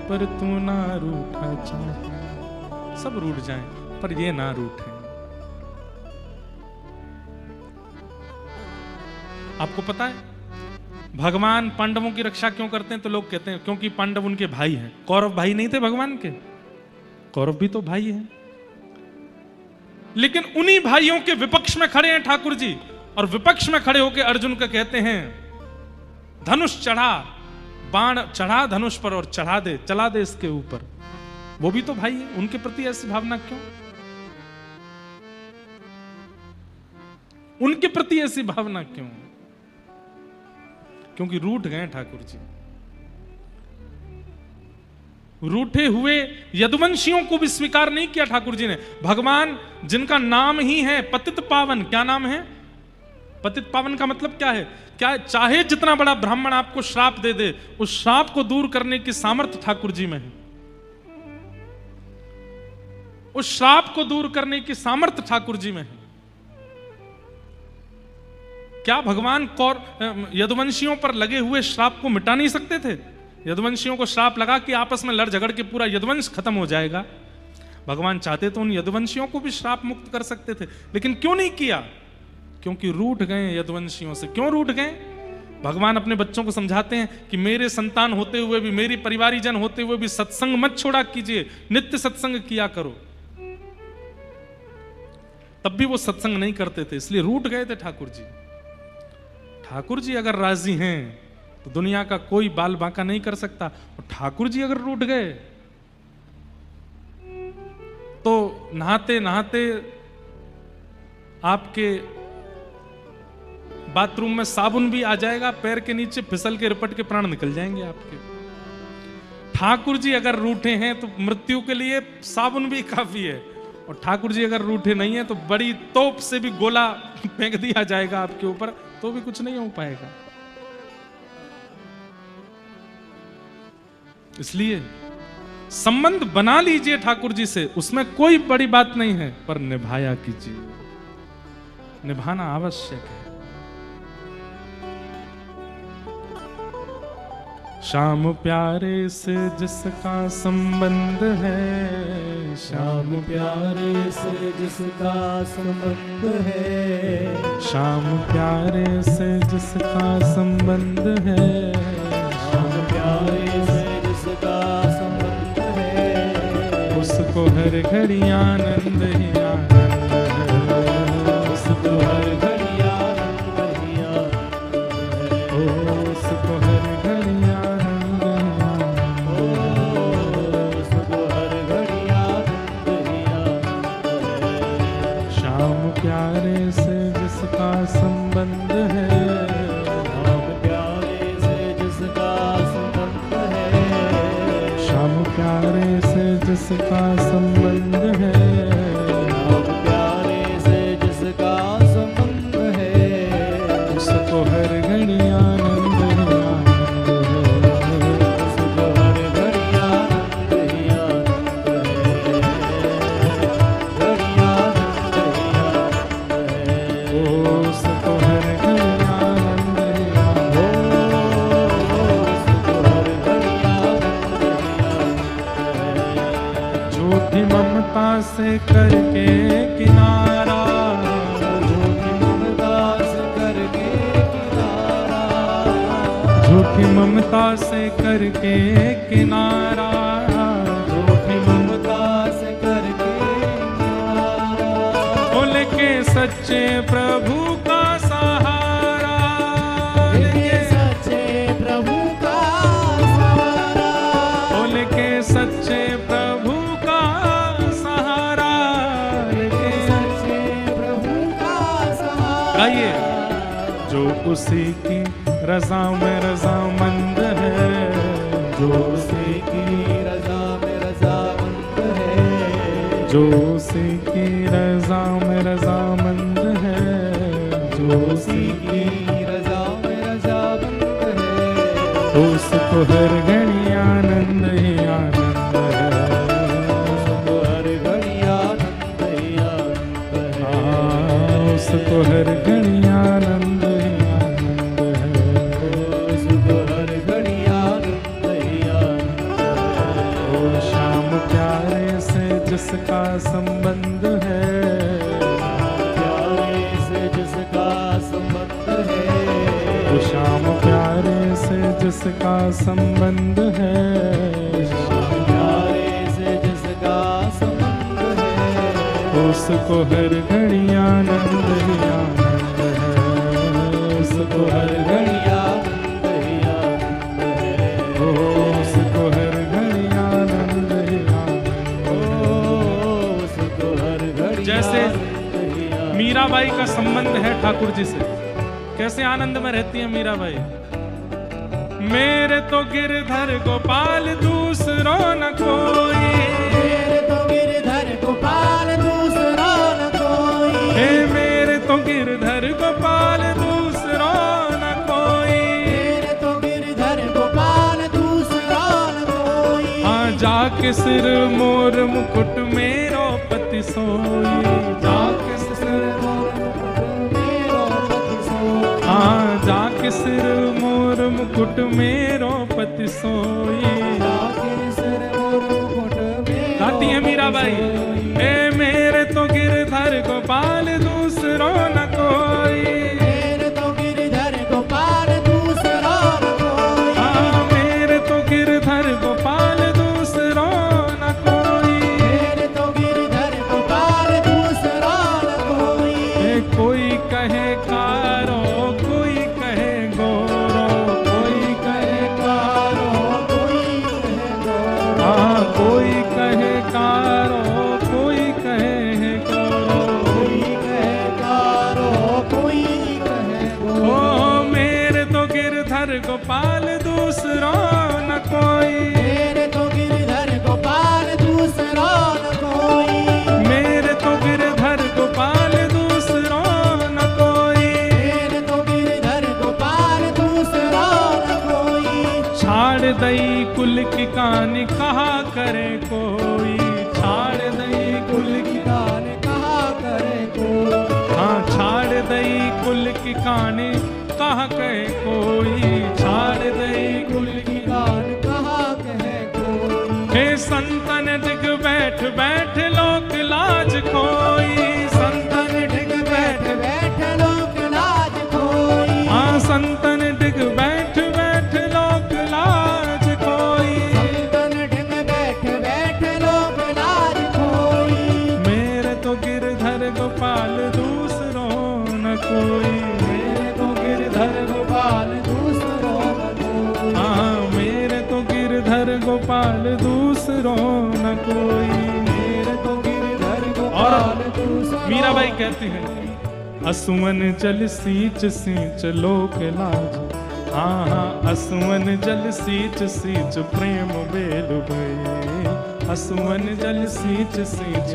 पर तू ना रूठा चाहे। सब रूठ जाए पर ये ना रूठे। आपको पता है भगवान पांडवों की रक्षा क्यों करते हैं? तो लोग कहते हैं क्योंकि पांडव उनके भाई हैं। कौरव भाई नहीं थे भगवान के? कौरव भी तो भाई हैं, लेकिन उन्हीं भाइयों के विपक्ष में खड़े हैं ठाकुर जी, और विपक्ष में खड़े होकर अर्जुन का कहते हैं धनुष चढ़ा, बाण चढ़ा धनुष पर और चढ़ा दे, चला दे इसके ऊपर। वो भी तो भाई है, उनके प्रति ऐसी भावना क्यों? उनके प्रति ऐसी भावना क्यों? क्योंकि रूठ गए ठाकुर जी। रूठे हुए यदुवंशियों को भी स्वीकार नहीं किया ठाकुर जी ने। भगवान जिनका नाम ही है पतित पावन, क्या नाम है? पतित पावन का मतलब क्या है? क्या चाहे जितना बड़ा ब्राह्मण आपको श्राप दे दे, उस श्राप को दूर करने की सामर्थ्य ठाकुर जी में है। उस श्राप को दूर करने की सामर्थ्य ठाकुर जी में है। क्या भगवान यदुवंशियों पर लगे हुए श्राप को मिटा नहीं सकते थे? यदुवंशियों को श्राप लगा कि आपस में लड़ झगड़ के पूरा यदुवंश खत्म हो जाएगा। भगवान चाहते तो उन यदुवंशियों को भी श्राप मुक्त कर सकते थे, लेकिन क्यों नहीं किया? क्योंकि रूठ गए यदुवंशियों से। क्यों रूठ गए? भगवान अपने बच्चों को समझाते हैं कि मेरे संतान होते हुए भी, मेरी परिवारीजन होते हुए भी सत्संग मत छोड़ा कीजिए, नित्य सत्संग किया करो। तब भी वो सत्संग नहीं करते थे, इसलिए रूठ गए थे ठाकुर जी। ठाकुर जी अगर राजी हैं तो दुनिया का कोई बाल बांका नहीं कर सकता। और ठाकुर जी अगर रूठ गए तो नहाते नहाते आपके बाथरूम में साबुन भी आ जाएगा, पैर के नीचे फिसल के रिपट के प्राण निकल जाएंगे आपके। ठाकुर जी अगर रूठे हैं तो मृत्यु के लिए साबुन भी काफी है, और ठाकुर जी अगर रूठे नहीं है तो बड़ी तोप से भी गोला फेंक दिया जाएगा आपके ऊपर, तो भी कुछ नहीं हो पाएगा। इसलिए संबंध बना लीजिए ठाकुर जी से, उसमें कोई बड़ी बात नहीं है, पर निभाया कीजिए, निभाना आवश्यक है। श्याम प्यारे से जिसका संबंध है, श्याम प्यारे से जिसका संबंध है, श्याम प्यारे से जिसका संबंध है, श्याम प्यारे से जिसका संबंध है, उसको हर घड़ी आनंद ही आनंद है, उसको हर घड़ी आनंद ही आनंद है, उसको हर घड़ी उसको हर घड़ी आनंद ही आनंद है। श्याम प्यारे से जिसका संबंध है, श्याम प्यारे से जिसका संबंध है, श्याम प्यारे से जिसका संबंध है, श्याम प्यारे से जिसका संबंध है, उसको हर घड़ी आनंद ही आनंद है, उसको हर घड़ी आनंद ही आनंद है, घड़ी आनंद ही आनंद है, उसको हर घड़ी आनंद ही आनंद है, उसको हर घड़ी आनंद ही आनंद है। झूठी ममता से करके किनारा, झूठी ममता से करके किनारा, झूठी ममता से करके किनारा, झूठी ममता से करके किनारा, बोल के सच्चे प्रभु का सहारा, ये सच्चे प्रभु का सहारा, बोल के सच्चे प्रभु का सहारा, ये सच्चे प्रभु का सहारा। गाइए, जो उसी की रजा में रजामंद है, जो उसी की रजा में रजामंद है, जो उसी की रजा में रजामंद है, जो उसी की रजा में रजामंद है, उसको हर घड़ी आनंद ही आनंद है, उसको हर घड़ी आनंद ही आनंद है, उसको हर घड़ी आनंद ही आनंद है, उसको हर घड़ी आनंद ही आनंद है। ओ श्याम प्यारे से जिसका संबंध है, प्यारे से जिसका संबंध है, ओ श्याम प्यारे से जिसका संबंध है, प्यारे से जिसका संबंध है, उसको हर घड़ी आनंद ही आनंद है, उसको हर घड़ी आनंद ही आनंद है, उसको हर घड़ी आनंद ही आनंद है। उसको हर घड़ी जैसे आनंद ही आनंद। मीराबाई का संबंध है ठाकुर जी से, कैसे आनंद में रहती है मीराबाई। मेरे तो गिरधर गोपाल दूसरो न कोई, मेरे तो गिरधर गोपाल दूसरा न कोई, हे मेरे तो गिरधर गोपाल दूसरो न कोई, मेरे तो गिरधर गोपाल दूसरा न कोई, हाँ जाके सिर मोर मुकुट मेरो पति सोई, जाके सिर मेरो पति सोई, हाँ जाके सिर मोर मुकुट मेरो पति सोई। जाके सिर मोर मुकुट मेरो गाती है मीराबाई, ए मेरे तो गिरधर गोपाल दूसरो न कोई, छाड़ दई कुल की कहानी कहा करे कोई, छाड़ दई कुल की कान कहा करे कोई, हाँ छाड़ दई कुल की कहानी कहा कहे कोई, छाड़ दई कुल की कान कहा कहे कोई। हे संतन दिग बैठ बैठ लोक लाज खोई, संतन डिग बैठ बैठ लोक लाज कोई, हाँ संतन दिग बैठ बैठ लोक लाज खोई, संतन डिग बैठ बैठ लोक लाज कोई। मेरे तो गिरधर गोपाल दूसरों न कोई, मेरे तो गिरधर गोपाल दूसरों न कोई, हाँ मेरे तो गिरधर गोपाल दूसरों न कोई। मेरे तो गिरधर गोपाल दूसरों। मीराबाई कहती हैं असुवन जल सींच सींच लोक लाज, हाँ हाँ असुवन जल सींच सींच प्रेम बेल भये, असुवन जल सींच सींच,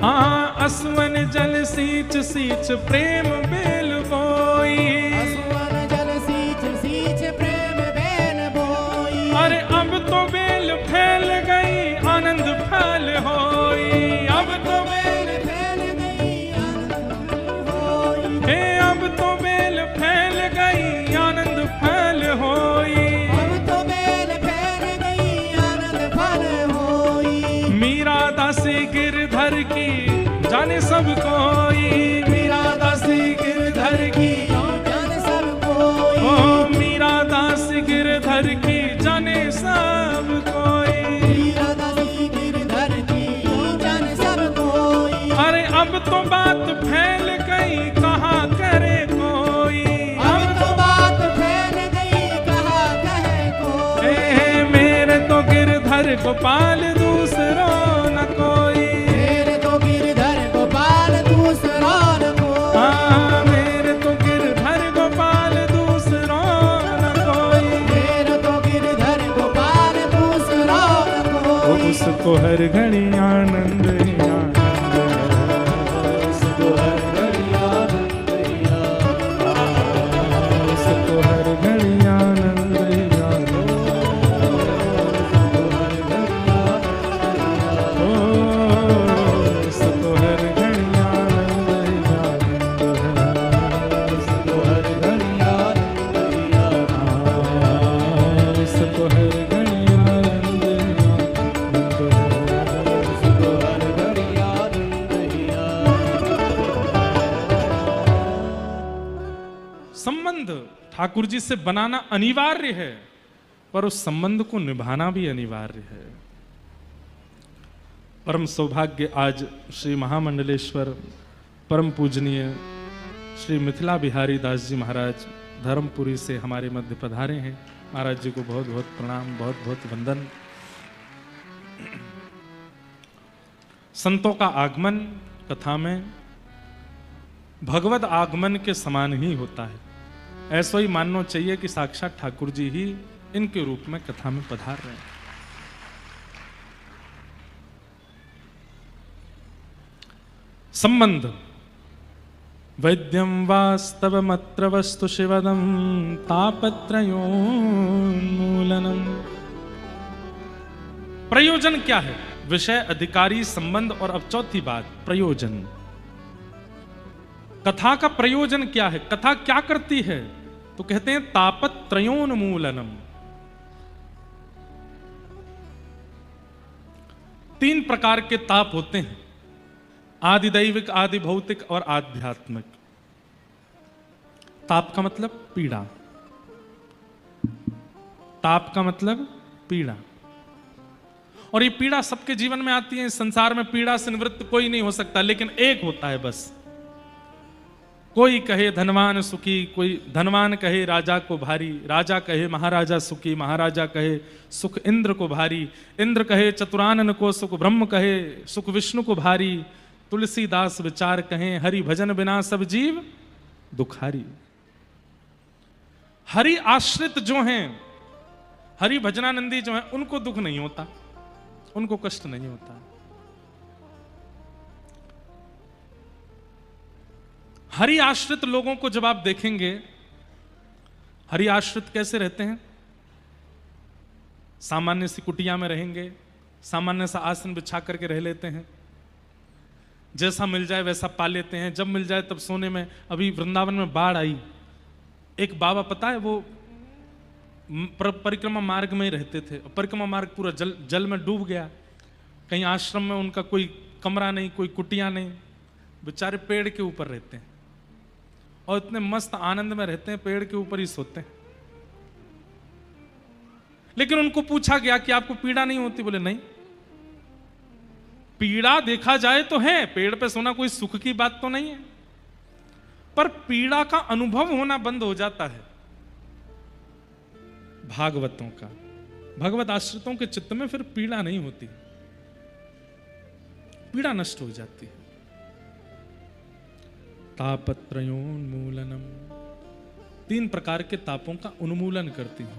हाँ असुवन जल सींच सींच प्रेम बेल बोई, असुवन जल सींच सींच प्रेम बेल बोई। अरे अब तो बेल फैल गई आनंद फैल होई, अब तो बेल फैल गई आनंद होई, हे अब तो बेल फैल गई आनंद फैल होई, अब तो बेल फैल गई आनंद फल होई। मीरा दासी गिरधर की जाने सब कोई, मीरा दासी गिरधर की, जाने सब कोई, ओ मीरा दासी गिरधर की जाने सब कोई, मीरा दासी गिरधर की जाने सब कोई। अरे अब तो बात फैल गई कहा करे कोई, अब तो बात फैल गई कहा कहे कोई, हे मेरे तो गिरधर गोपाल दूसरों न कोई, मेरे तो गिरधर गोपाल दूसरा न कोई, हाँ मेरे तो गिरधर गोपाल दूसरों न कोई, मेरे तो गिरधर गोपाल दूसरा न कोई। उसको हर घड़ी आनंद ही आनंद है, उसको हर घड़ी आनंद ही आनंद, उसको हर घड़ी आनंद ही आनंद है, ओ उसको हर घड़ी आनंद ही आनंद है, उसको हर घड़ी आनंद ही आनंद, उसको हर घड़ी आनंद ही आनंद है। उसको हर घड़ी आनंद ही आनंद। संबंध ठाकुर जी से बनाना अनिवार्य है, पर उस संबंध को निभाना भी अनिवार्य है। परम सौभाग्य आज श्री महामंडलेश्वर परम पूजनीय श्री मिथिला बिहारी दास जी महाराज धर्मपुरी से हमारे मध्य पधारे हैं। महाराज जी को बहुत बहुत प्रणाम, बहुत बहुत वंदन। संतों का आगमन कथा में भगवत आगमन के समान ही होता है। ऐसा ही मानना चाहिए कि साक्षात ठाकुर जी ही इनके रूप में कथा में पधार रहे हैं। संबंध वैद्यम वास्तवमत्र वस्तु शिवदम तापत्रयोन्मूलनम। प्रयोजन क्या है? विषय, अधिकारी, संबंध और अब चौथी बात प्रयोजन। कथा का प्रयोजन क्या है? कथा क्या करती है? तो कहते हैं तापत्रयोन्मूलनम। 3 प्रकार के ताप होते हैं, आदि दैविक, आदि भौतिक और आध्यात्मिक। ताप का मतलब पीड़ा, ताप का मतलब पीड़ा। और ये पीड़ा सबके जीवन में आती है। इस संसार में पीड़ा से निवृत्त कोई नहीं हो सकता, लेकिन एक होता है बस। कोई कहे धनवान सुखी, कोई धनवान कहे राजा को भारी, राजा कहे महाराजा सुखी, महाराजा कहे सुख इंद्र को भारी, इंद्र कहे चतुरानन को सुख, ब्रह्म कहे सुख विष्णु को भारी, तुलसीदास विचार कहें हरि भजन बिना सब जीव दुखारी। हरि आश्रित जो हैं, हरि भजनानंदी जो हैं, उनको दुख नहीं होता, उनको कष्ट नहीं होता। हरि आश्रित लोगों को जब आप देखेंगे, हरि आश्रित कैसे रहते हैं? सामान्य सी कुटिया में रहेंगे, सामान्य सा आसन बिछा करके रह लेते हैं, जैसा मिल जाए वैसा पा लेते हैं, जब मिल जाए तब सोने में। अभी वृंदावन में बाढ़ आई, एक बाबा पता है वो परिक्रमा मार्ग में ही रहते थे, परिक्रमा मार्ग पूरा जल में डूब गया। कहीं आश्रम में उनका कोई कमरा नहीं, कोई कुटिया नहीं, बेचारे पेड़ के ऊपर रहते हैं और इतने मस्त आनंद में रहते हैं, पेड़ के ऊपर ही सोते हैं। लेकिन उनको पूछा गया कि आपको पीड़ा नहीं होती? बोले नहीं, पीड़ा देखा जाए तो है, पेड़ पे सोना कोई सुख की बात तो नहीं है, पर पीड़ा का अनुभव होना बंद हो जाता है भागवतों का। भगवत आश्रितों के चित्त में फिर पीड़ा नहीं होती, पीड़ा नष्ट हो जाती है। तापत्रयोन्मूलनम, 3 प्रकार के तापों का उन्मूलन करती है।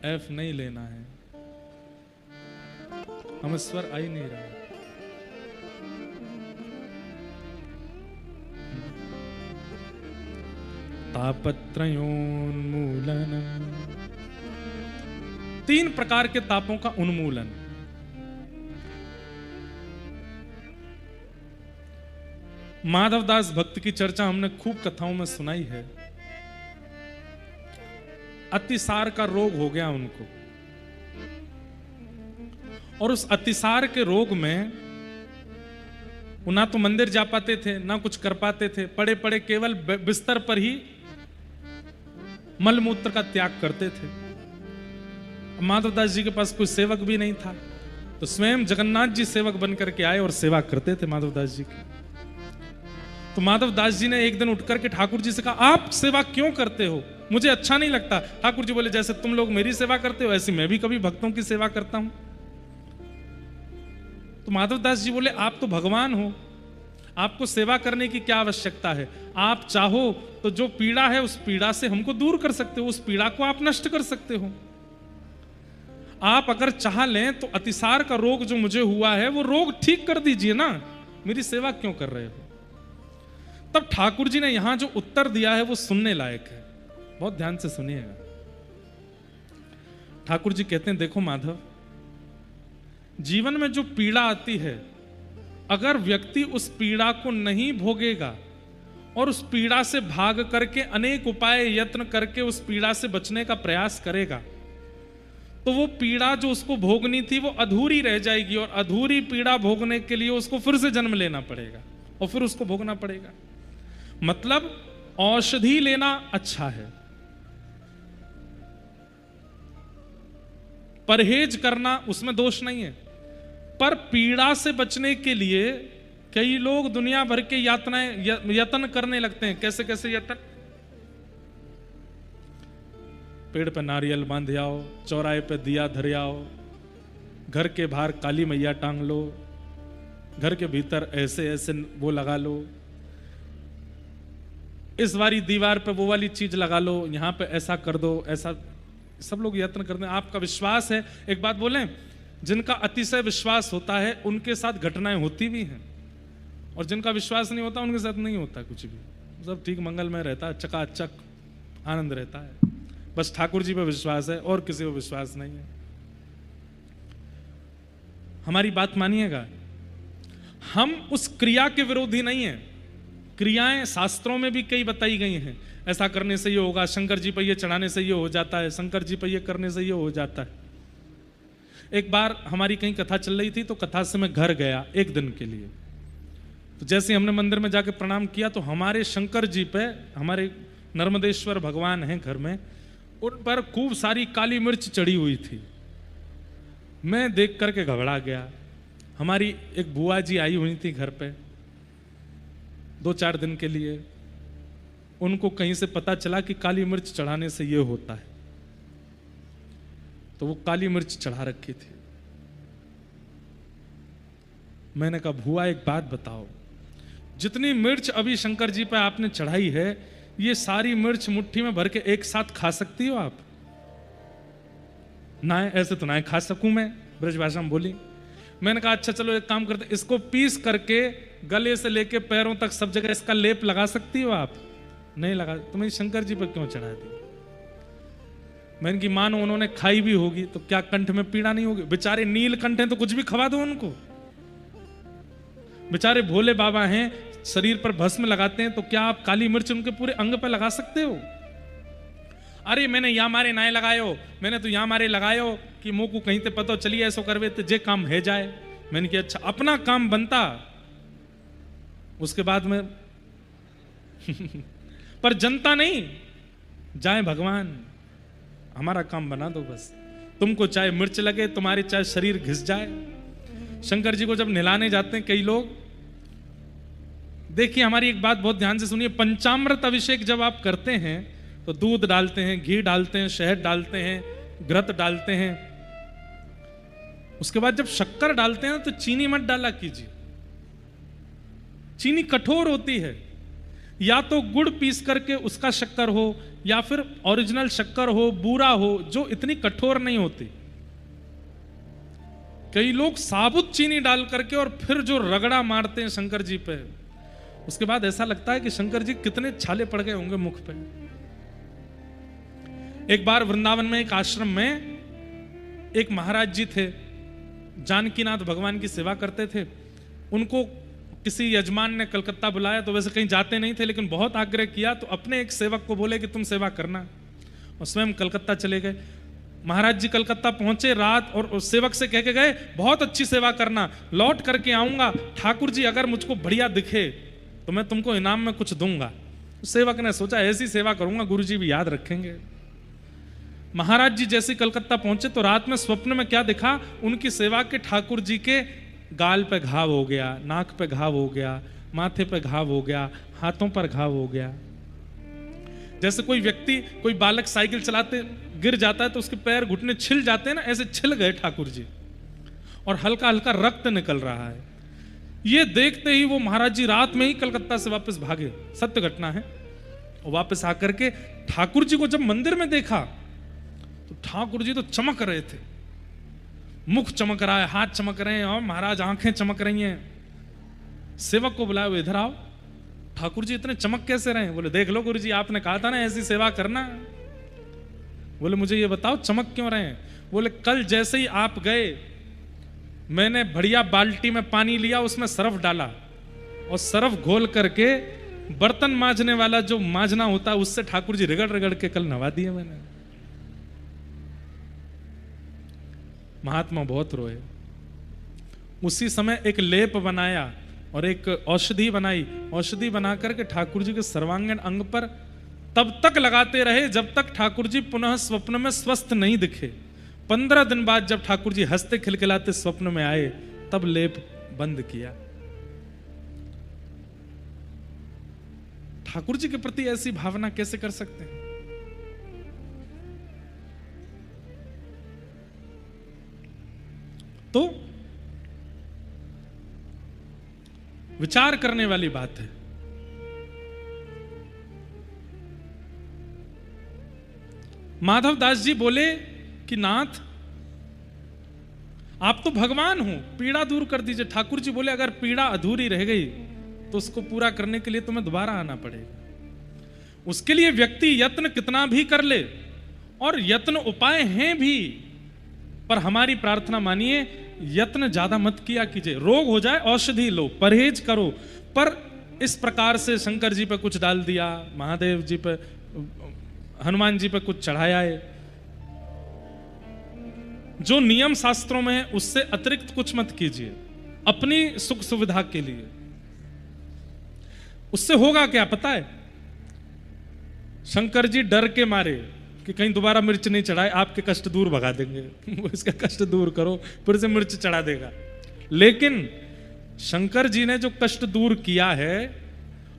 एफ नहीं लेना है, हम स्वर आ ही नहीं रहा। तापत्रयोन्मूलनम, 3 प्रकार के तापों का उन्मूलन। माधवदास भक्त की चर्चा हमने खूब कथाओं में सुनाई है। अतिसार का रोग हो गया उनको, और उस अतिसार के रोग में वो ना तो मंदिर जा पाते थे, ना कुछ कर पाते थे, पड़े पड़े केवल बिस्तर पर ही मलमूत्र का त्याग करते थे। माधवदास जी के पास कोई सेवक भी नहीं था, तो स्वयं जगन्नाथ जी सेवक बनकर के आए और सेवा करते थे माधवदास जी की। तो माधवदास जी ने एक दिन उठकर के ठाकुर जी से कहा, आप सेवा क्यों करते हो? मुझे अच्छा नहीं लगता। ठाकुर जी बोले, जैसे तुम लोग मेरी सेवा करते हो ऐसी मैं भी कभी भक्तों की सेवा करता हूं। तो माधवदास जी बोले, आप तो भगवान हो, आपको सेवा करने की क्या आवश्यकता है? आप चाहो तो जो पीड़ा है उस पीड़ा से हमको दूर कर सकते हो, उस पीड़ा को आप नष्ट कर सकते हो। आप अगर चाह लें तो अतिसार का रोग जो मुझे हुआ है वो रोग ठीक कर दीजिए ना, मेरी सेवा क्यों कर रहे हो? तब ठाकुर जी ने यहां जो उत्तर दिया है वो सुनने लायक है, बहुत ध्यान से सुनिएगा। ठाकुर जी कहते हैं, देखो माधव, जीवन में जो पीड़ा आती है, अगर व्यक्ति उस पीड़ा को नहीं भोगेगा और उस पीड़ा से भाग करके अनेक उपाय यत्न करके उस पीड़ा से बचने का प्रयास करेगा, तो वो पीड़ा जो उसको भोगनी थी वो अधूरी रह जाएगी, और अधूरी पीड़ा भोगने के लिए उसको फिर से जन्म लेना पड़ेगा और फिर उसको भोगना पड़ेगा। मतलब औषधि लेना अच्छा है, परहेज करना उसमें दोष नहीं है, पर पीड़ा से बचने के लिए कई लोग दुनिया भर के यत्न करने लगते हैं। कैसे कैसे यत्न? पेड़ पे नारियल बांध आओ, चौराहे पे दिया धर आओ, घर के बाहर काली मैया टांग लो, घर के भीतर ऐसे ऐसे वो लगा लो, इस वाली दीवार पे वो वाली चीज लगा लो, यहां पे ऐसा कर दो, ऐसा सब लोग यत्न करते हैं। आपका विश्वास है, एक बात बोलें, जिनका अतिशय विश्वास होता है उनके साथ घटनाएं होती भी हैं, और जिनका विश्वास नहीं होता उनके साथ नहीं होता कुछ भी, सब ठीक मंगलमय रहता है, चकाचक आनंद रहता है। बस ठाकुर जी पे विश्वास है और किसी को विश्वास नहीं है। हमारी बात मानिएगा, हम उस क्रिया के विरोधी नहीं है। क्रियाएं शास्त्रों में भी कई बताई गई हैं, ऐसा करने से ये होगा, शंकर जी पर ये चढ़ाने से ये हो जाता है, शंकर जी पर ये करने से ये हो जाता है। एक बार हमारी कहीं कथा चल रही थी, तो कथा से मैं घर गया एक दिन के लिए। तो जैसे हमने मंदिर में जाके प्रणाम किया, तो हमारे शंकर जी पे, हमारे नर्मदेश्वर भगवान हैं घर में, उन पर खूब सारी काली मिर्च चढ़ी हुई थी। मैं देख करके घबरा गया। हमारी एक बुआ जी आई हुई थी घर पे 2-4 दिन के लिए, उनको कहीं से पता चला कि काली मिर्च चढ़ाने से ये होता है, तो वो काली मिर्च चढ़ा रखी थी। मैंने कहा, बुआ एक बात बताओ, जितनी मिर्च अभी शंकर जी पे आपने चढ़ाई है, ये सारी मिर्च मुट्ठी में भर के एक साथ खा सकती हो आप? ना, ऐसे तो ना खा सकूं मैं, ब्रज भाषा में बोली। मैंने कहा, अच्छा चलो एक काम करते, इसको पीस करके गले से लेके पैरों तक सब जगह इसका लेप लगा सकती हो आप? नहीं लगा। तो मैं शंकर जी पर क्यों चढ़ा दी? मैंने की मानो उन्होंने खाई भी होगी तो क्या कंठ में पीड़ा नहीं होगी? बेचारे नीलकंठ हैं तो कुछ भी खवा दो उनको। बेचारे भोले बाबा हैं, शरीर पर भस्म लगाते हैं, तो क्या आप काली मिर्च उनके पूरे अंग पर लगा सकते हो? अरे मैंने यहाँ मारे नाए लगायो, मैंने तो यहाँ मारे लगायो कि मुंह को कहीं ते पता चलिए ऐसा करवे तो जे काम है जाए। मैंने कहा अच्छा अपना काम बनता, उसके बाद में पर जनता नहीं जाए भगवान, हमारा काम बना दो बस। तुमको चाहे मिर्च लगे, तुम्हारे चाहे शरीर घिस जाए। शंकर जी को जब नहलाने जाते हैं कई लोग, देखिए हमारी एक बात बहुत ध्यान से सुनिए, पंचामृत अभिषेक जब आप करते हैं तो दूध डालते हैं, घी डालते हैं, शहद डालते हैं, घृत डालते हैं। उसके बाद जब शक्कर डालते हैं तो चीनी मत डाला कीजिए, चीनी कठोर होती है। या तो गुड़ पीस करके उसका शक्कर हो, या फिर ओरिजिनल शक्कर हो, बूरा हो, जो इतनी कठोर नहीं होती। कई लोग साबुत चीनी डाल करके और फिर जो रगड़ा मारते हैं शंकर जी पे, उसके बाद ऐसा लगता है कि शंकर जी कितने छाले पड़ गए होंगे मुख पे। एक बार वृंदावन में एक आश्रम में एक महाराज जी थे, जानकीनाथ भगवान की सेवा करते थे। उनको किसी यजमान ने कलकत्ता बुलाया, तो वैसे कहीं जाते नहीं थे, लेकिन बहुत आग्रह किया तो अपने एक सेवक को बोले कि तुम सेवा करना, और स्वयं कलकत्ता चले गए। महाराज जी कलकत्ता पहुंचे रात, और उस सेवक से कह के गए बहुत अच्छी सेवा करना, लौट करके आऊंगा, ठाकुर जी अगर मुझको बढ़िया दिखे तो मैं तुमको इनाम में कुछ दूंगा। सेवक ने सोचा ऐसी सेवा करूंगा गुरु जी भी याद रखेंगे। महाराज जी जैसे कलकत्ता पहुंचे तो रात में स्वप्न में क्या दिखा, उनकी सेवा के ठाकुर जी के गाल पे घाव हो गया, नाक पे घाव हो गया, माथे पे घाव हो गया, हाथों पर घाव हो गया। जैसे कोई व्यक्ति, कोई बालक साइकिल चलाते गिर जाता है तो उसके पैर घुटने छिल जाते हैं ना, ऐसे छिल गए ठाकुर जी, और हल्का हल्का रक्त निकल रहा है। ये देखते ही वो महाराज जी रात में ही कलकत्ता से वापस भागे, सत्य घटना है। और वापस आकर के ठाकुर जी को जब मंदिर में देखा तो ठाकुर जी तो चमक रहे थे, मुख चमक रहा है, हाथ चमक रहे हैं, और महाराज आंखें चमक रही हैं। सेवक को बुलाया, इधर आओ, ठाकुर जी इतने चमक कैसे रहे? बोले देख लो गुरु जी, आपने कहा था ना ऐसी सेवा करना। बोले मुझे ये बताओ चमक क्यों रहे हैं? बोले कल जैसे ही आप गए, मैंने बढ़िया बाल्टी में पानी लिया, उसमें सरफ डाला, और सरफ घोल करके बर्तन मांजने वाला जो मांजना होता है उससे ठाकुर जी रगड़ रगड़ के कल नवा दिए मैंने। महात्मा बहुत रोए। उसी समय एक लेप बनाया और एक औषधि बनाई, औषधि बना करके ठाकुर जी के सर्वांगीण अंग पर तब तक लगाते रहे जब तक ठाकुर जी पुनः स्वप्न में स्वस्थ नहीं दिखे। 15 दिन बाद जब ठाकुर जी हंसते खिलखिलाते स्वप्न में आए, तब लेप बंद किया। ठाकुर जी के प्रति ऐसी भावना कैसे कर सकते हैं? तो विचार करने वाली बात है। माधव दास जी बोले कि नाथ आप तो भगवान हो, पीड़ा दूर कर दीजिए। ठाकुर जी बोले अगर पीड़ा अधूरी रह गई तो उसको पूरा करने के लिए तुम्हें दोबारा आना पड़ेगा। उसके लिए व्यक्ति यत्न कितना भी कर ले, और यत्न उपाय हैं भी, पर हमारी प्रार्थना मानिए यत्न ज्यादा मत किया कीजिए। रोग हो जाए औषधि लो, परहेज करो, पर इस प्रकार से शंकर जी पे कुछ डाल दिया, महादेव जी पे, हनुमान जी पे कुछ चढ़ाया है, जो नियम शास्त्रों में है उससे अतिरिक्त कुछ मत कीजिए अपनी सुख सुविधा के लिए। उससे होगा क्या पता है? शंकर जी डर के मारे कि कहीं दोबारा मिर्च नहीं चढ़ाए, आपके कष्ट दूर भगा देंगे। वो इसका कष्ट दूर करो, फिर से मिर्च चढ़ा देगा। लेकिन शंकर जी ने जो कष्ट दूर किया है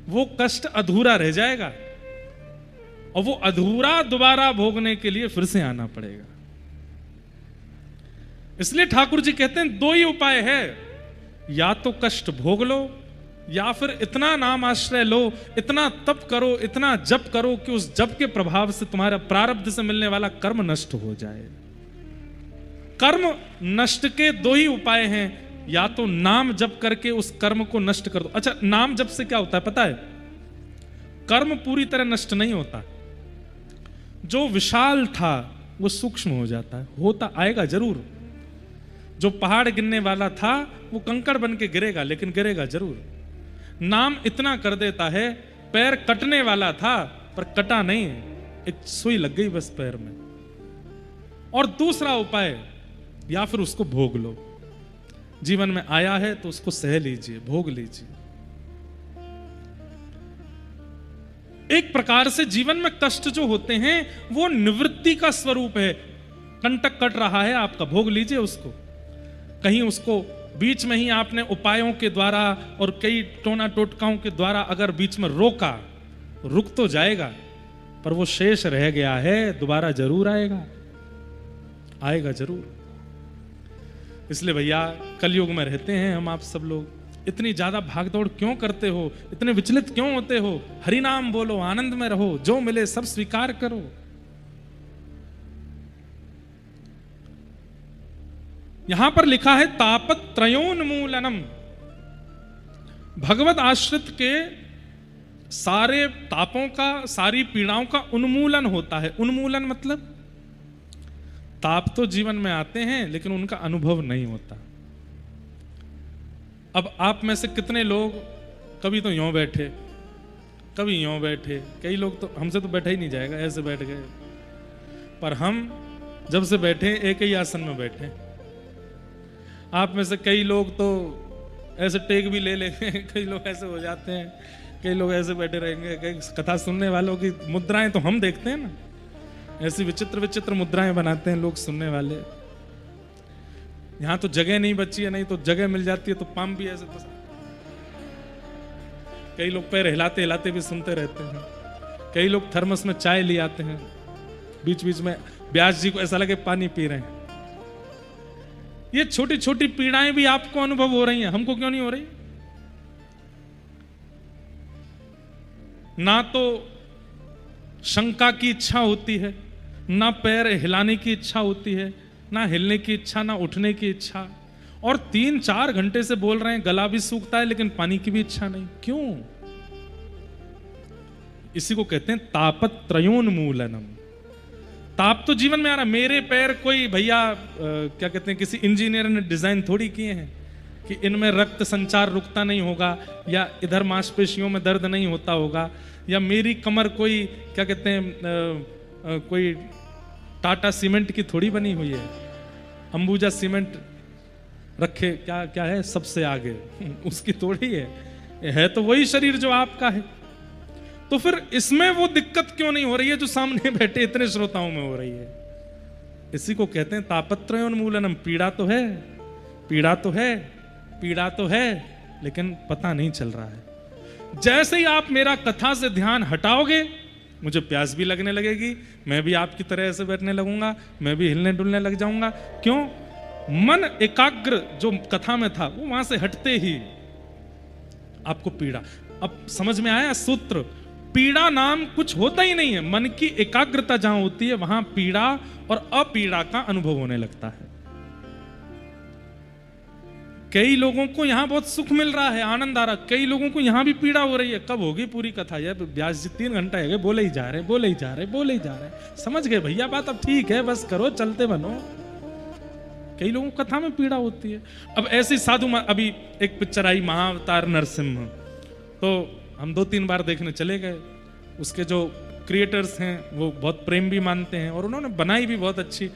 वो कष्ट अधूरा रह जाएगा, और वो अधूरा दोबारा भोगने के लिए फिर से आना पड़ेगा। इसलिए ठाकुर जी कहते हैं दो ही उपाय है, या तो कष्ट भोग लो, या फिर इतना नाम आश्रय लो, इतना तप करो, इतना जप करो कि उस जप के प्रभाव से तुम्हारा प्रारब्ध से मिलने वाला कर्म नष्ट हो जाए। कर्म नष्ट के दो ही उपाय हैं, या तो नाम जप करके उस कर्म को नष्ट कर दो। अच्छा, नाम जप से क्या होता है पता है? कर्म पूरी तरह नष्ट नहीं होता। जो विशाल था वो सूक्ष्म हो जाता है, होता आएगा जरूर। जो पहाड़ गिरने वाला था वो कंकड़ बन के गिरेगा, लेकिन गिरेगा जरूर। नाम इतना कर देता है, पैर कटने वाला था पर कटा नहीं, एक सुई लग गई बस पैर में। और दूसरा उपाय, या फिर उसको भोग लो। जीवन में आया है तो उसको सह लीजिए, भोग लीजिए। एक प्रकार से जीवन में कष्ट जो होते हैं वो निवृत्ति का स्वरूप है। कंटक कट रहा है आपका, भोग लीजिए उसको। कहीं उसको बीच में ही आपने उपायों के द्वारा और कई टोना टोटकाओं के द्वारा अगर बीच में रोका, रुक तो जाएगा, पर वो शेष रह गया है, दोबारा जरूर आएगा, आएगा जरूर। इसलिए भैया कलयुग में रहते हैं हम आप सब लोग। इतनी ज्यादा भागदौड़ क्यों करते हो, इतने विचलित क्यों होते हो? हरि नाम बोलो, आनंद में रहो, जो मिले सब स्वीकार करो। यहां पर लिखा है तापत्रयोन्मूलनम। भगवत आश्रित के सारे तापों का, सारी पीड़ाओं का उन्मूलन होता है। उन्मूलन मतलब ताप तो जीवन में आते हैं लेकिन उनका अनुभव नहीं होता। अब आप में से कितने लोग कभी तो यूं बैठे, कभी यूं बैठे, कई लोग तो हमसे तो बैठा ही नहीं जाएगा, ऐसे बैठ गए। पर हम जब से बैठे एक ही आसन में बैठे। आप में से कई लोग तो ऐसे टेक भी ले लेंगे, कई लोग ऐसे हो जाते हैं, कई लोग ऐसे बैठे रहेंगे। कई कथा सुनने वालों की मुद्राएं तो हम देखते हैं ना, ऐसी विचित्र विचित्र मुद्राएं बनाते हैं लोग सुनने वाले। यहां तो जगह नहीं बची है, नहीं तो जगह मिल जाती है तो पाम भी ऐसे कई लोग पैर हिलाते हिलाते भी सुनते रहते हैं। कई लोग थर्मस में चाय ले आते हैं, बीच बीच में व्यास जी को ऐसा लगे पानी पी रहे हैं। ये छोटी छोटी पीड़ाएं भी आपको अनुभव हो रही हैं, हमको क्यों नहीं हो रही? ना तो शंका की इच्छा होती है, ना पैर हिलाने की इच्छा होती है, ना हिलने की इच्छा, ना उठने की इच्छा। और 3-4 घंटे से बोल रहे हैं, गला भी सूखता है लेकिन पानी की भी इच्छा नहीं। क्यों? इसी को कहते हैं तापत्रयोन्मूलनम। ताप तो जीवन में आ रहा। मेरे पैर कोई भैया क्या कहते हैं, किसी इंजीनियर ने डिजाइन थोड़ी किए हैं कि इनमें रक्त संचार रुकता नहीं होगा, या इधर मांसपेशियों में दर्द नहीं होता होगा, या मेरी कमर कोई क्या कहते हैं कोई टाटा सीमेंट की थोड़ी बनी हुई है, अंबुजा सीमेंट रखे क्या क्या है सबसे आगे उसकी थोड़ी है तो वही शरीर जो आपका है। तो फिर इसमें वो दिक्कत क्यों नहीं हो रही है जो सामने बैठे इतने श्रोताओं में हो रही है? इसी को कहते हैं तापत्रयोन्मूलनम। पीड़ा तो है, पीड़ा तो है, पीड़ा तो है, लेकिन पता नहीं चल रहा है। जैसे ही आप मेरा कथा से ध्यान हटाओगे, मुझे प्यास भी लगने लगेगी, मैं भी आपकी तरह ऐसे बैठने लगूंगा, मैं भी हिलने डुलने लग जाऊंगा। क्यों? मन एकाग्र जो कथा में था वो वहां से हटते ही आपको पीड़ा। अब समझ में आया सूत्र? पीड़ा नाम कुछ होता ही नहीं है। मन की एकाग्रता जहां होती है वहां पीड़ा और अपीड़ा का अनुभव होने लगता है। कई लोगों को यहां बहुत सुख मिल रहा है, आनंद आ रहा, कई लोगों को यहां भी पीड़ा हो रही है। कब होगी पूरी कथा? यार व्यास जी 3 घंटा है, बोले ही जा रहे, बोले ही जा रहे, बोले ही जा रहे। समझ गए भैया बात? अब ठीक है, बस करो, चलते बनो। कई लोगों को कथा में पीड़ा होती है। अब ऐसी साधु, अभी एक पिक्चर आई महाअवतार नरसिंह, तो हम 2-3 बार देखने चले गए। उसके जो क्रिएटर्स हैं वो बहुत प्रेम भी मानते हैं और उन्होंने बनाई भी बहुत अच्छी।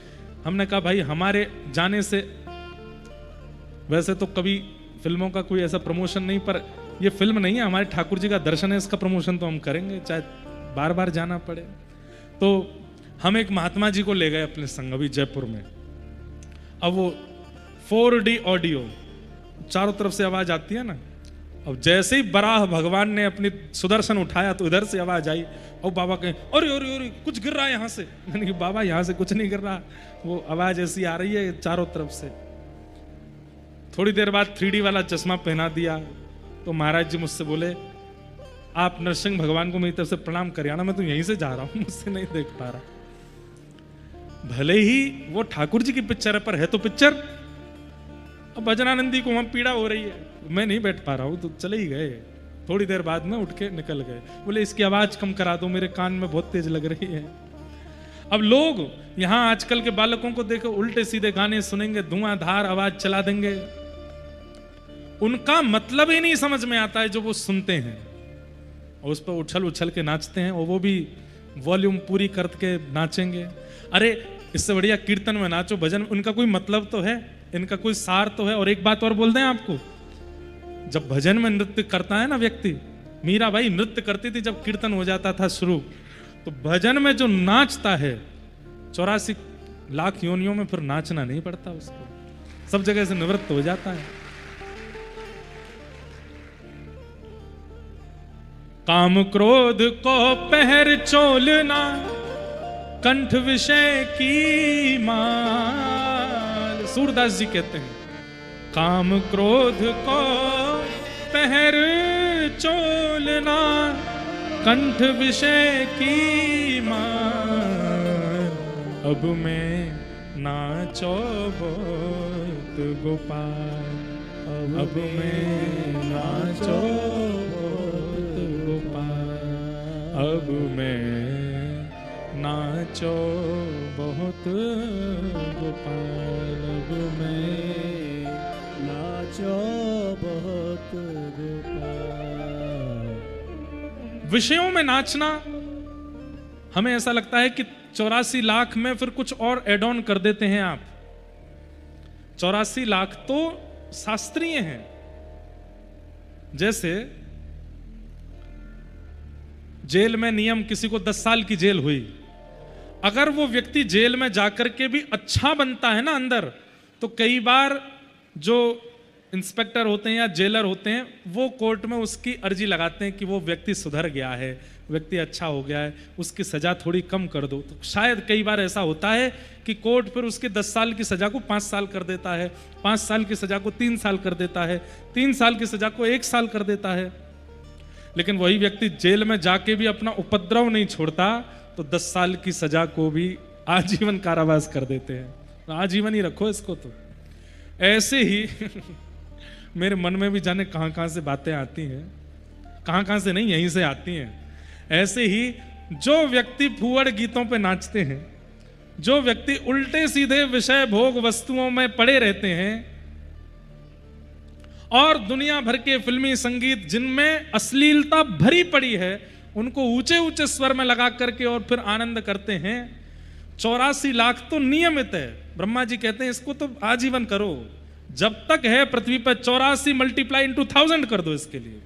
हमने कहा भाई हमारे जाने से, वैसे तो कभी फिल्मों का कोई ऐसा प्रमोशन नहीं, पर ये फिल्म नहीं है, हमारे ठाकुर जी का दर्शन है, इसका प्रमोशन तो हम करेंगे चाहे बार बार जाना पड़े। तो हम एक महात्मा जी को ले गए अपने संग अभी जयपुर में। अब वो 4D ऑडियो, चारों तरफ से आवाज आती है ना। अब जैसे ही बराह भगवान ने अपनी सुदर्शन उठाया तो इधर से आवाज आई और बाबा कहे अरे अरे अरे कुछ गिर रहा है यहाँ से। मैंने कहा बाबा यहाँ से कुछ नहीं गिर रहा, वो आवाज ऐसी आ रही है चारों तरफ से। थोड़ी देर बाद 3D वाला चश्मा पहना दिया तो महाराज जी मुझसे बोले आप नरसिंह भगवान को मेरी तरफ से प्रणाम करिए ना, मैं तो यहीं से जा रहा हूं, मुझसे नहीं देख पा रहा। भले ही वो ठाकुर जी की पिक्चर है, पर है तो पिक्चर। अब भजनानंदी को वहां पीड़ा हो रही है, मैं नहीं बैठ पा रहा हूं, तो चले ही गए। थोड़ी देर बाद में उठ के निकल गए, बोले इसकी आवाज कम करा दो, मेरे कान में बहुत तेज लग रही है। अब लोग यहां आजकल के बालकों को देखो, उल्टे सीधे गाने सुनेंगे, धुआंधार आवाज चला देंगे, उनका मतलब ही नहीं समझ में आता है जो वो सुनते हैं, और उस पर उछल उछल के नाचते हैं, और वो भी वॉल्यूम पूरी करके नाचेंगे। अरे इससे बढ़िया कीर्तन में नाचो, भजन, उनका कोई मतलब तो है, इनका कोई सार तो है। और एक बात और बोल दें आपको, जब भजन में नृत्य करता है ना व्यक्ति, मीरा भाई नृत्य करती थी जब कीर्तन हो जाता था शुरू, तो भजन में जो नाचता है 84 लाख योनियों में फिर नाचना नहीं पड़ता उसको, सब जगह से निवृत्त हो जाता है। काम क्रोध को पहर चोलना, कंठ विषय की माल, सूरदास जी कहते हैं, काम क्रोध को पहर चोलना, कंठ विषय की माल, अब मैं नाचो बहुत गोपाल, अब मैं नाचो बहुत गोपाल, अब मैं नाचो बहुत गोपाल, अब मैं नाचो बहुत गोपाल। विषयों में नाचना, हमें ऐसा लगता है कि 84 लाख में फिर कुछ और एड ऑन कर देते हैं आप। 84 लाख तो शास्त्रीय हैं। जैसे जेल में नियम, किसी को 10 साल की जेल हुई, अगर वो व्यक्ति जेल में जाकर के भी अच्छा बनता है ना अंदर, तो कई बार जो इंस्पेक्टर होते हैं या जेलर होते हैं, वो कोर्ट में उसकी अर्जी लगाते हैं कि वो व्यक्ति सुधर गया है, व्यक्ति अच्छा हो गया है, उसकी सजा थोड़ी कम कर दो। तो शायद कई बार ऐसा होता है कि कोर्ट फिर उसके 10 साल की सजा को 5 साल कर देता है, 5 साल की सजा को 3 साल कर देता है, 3 साल की सजा को 1 साल कर देता है। लेकिन वही व्यक्ति जेल में जाके भी अपना उपद्रव नहीं छोड़ता, तो 10 साल की सजा को भी आजीवन कारावास कर देते हैं। आजीवन ही रखो इसको। तो ऐसे ही मेरे मन में भी जाने कहां कहां से बातें आती हैं, कहां कहां से नहीं, यहीं से आती हैं। ऐसे ही जो व्यक्ति फूहड़ गीतों पे नाचते हैं, जो व्यक्ति उल्टे सीधे विषय भोग वस्तुओं में पड़े रहते हैं, और दुनिया भर के फिल्मी संगीत जिनमें अश्लीलता भरी पड़ी है, उनको ऊंचे ऊंचे स्वर में लगा करके और फिर आनंद करते हैं। 84 लाख तो नियमित है। ब्रह्मा जी कहते हैं इसको तो आजीवन करो, जब तक है पृथ्वी पर 84 मल्टीप्लाई इंटू 1000 कर दो इसके लिए,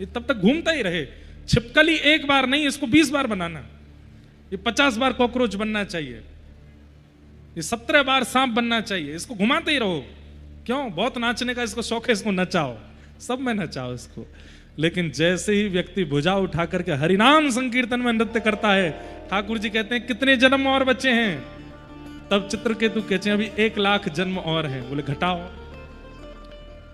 ये तब तक घूमता ही रहे। छिपकली एक बार नहीं, इसको 20 बार बनाना, ये 50 बार कॉकरोच बनना चाहिए, ये 17 बार सांप बनना चाहिए, इसको घुमाते ही रहो। क्यों? बहुत नाचने का इसको शौक है, इसको नचाओ, सब में नचाओ इसको। लेकिन जैसे ही व्यक्ति भुजा उठा करके हरिनाम संकीर्तन में नृत्य करता है, ठाकुर जी कहते हैं कितने जन्म और बचे हैं? तब चित्रकेतु कहते हैं अभी 1 लाख जन्म और हैं। बोले घटाओ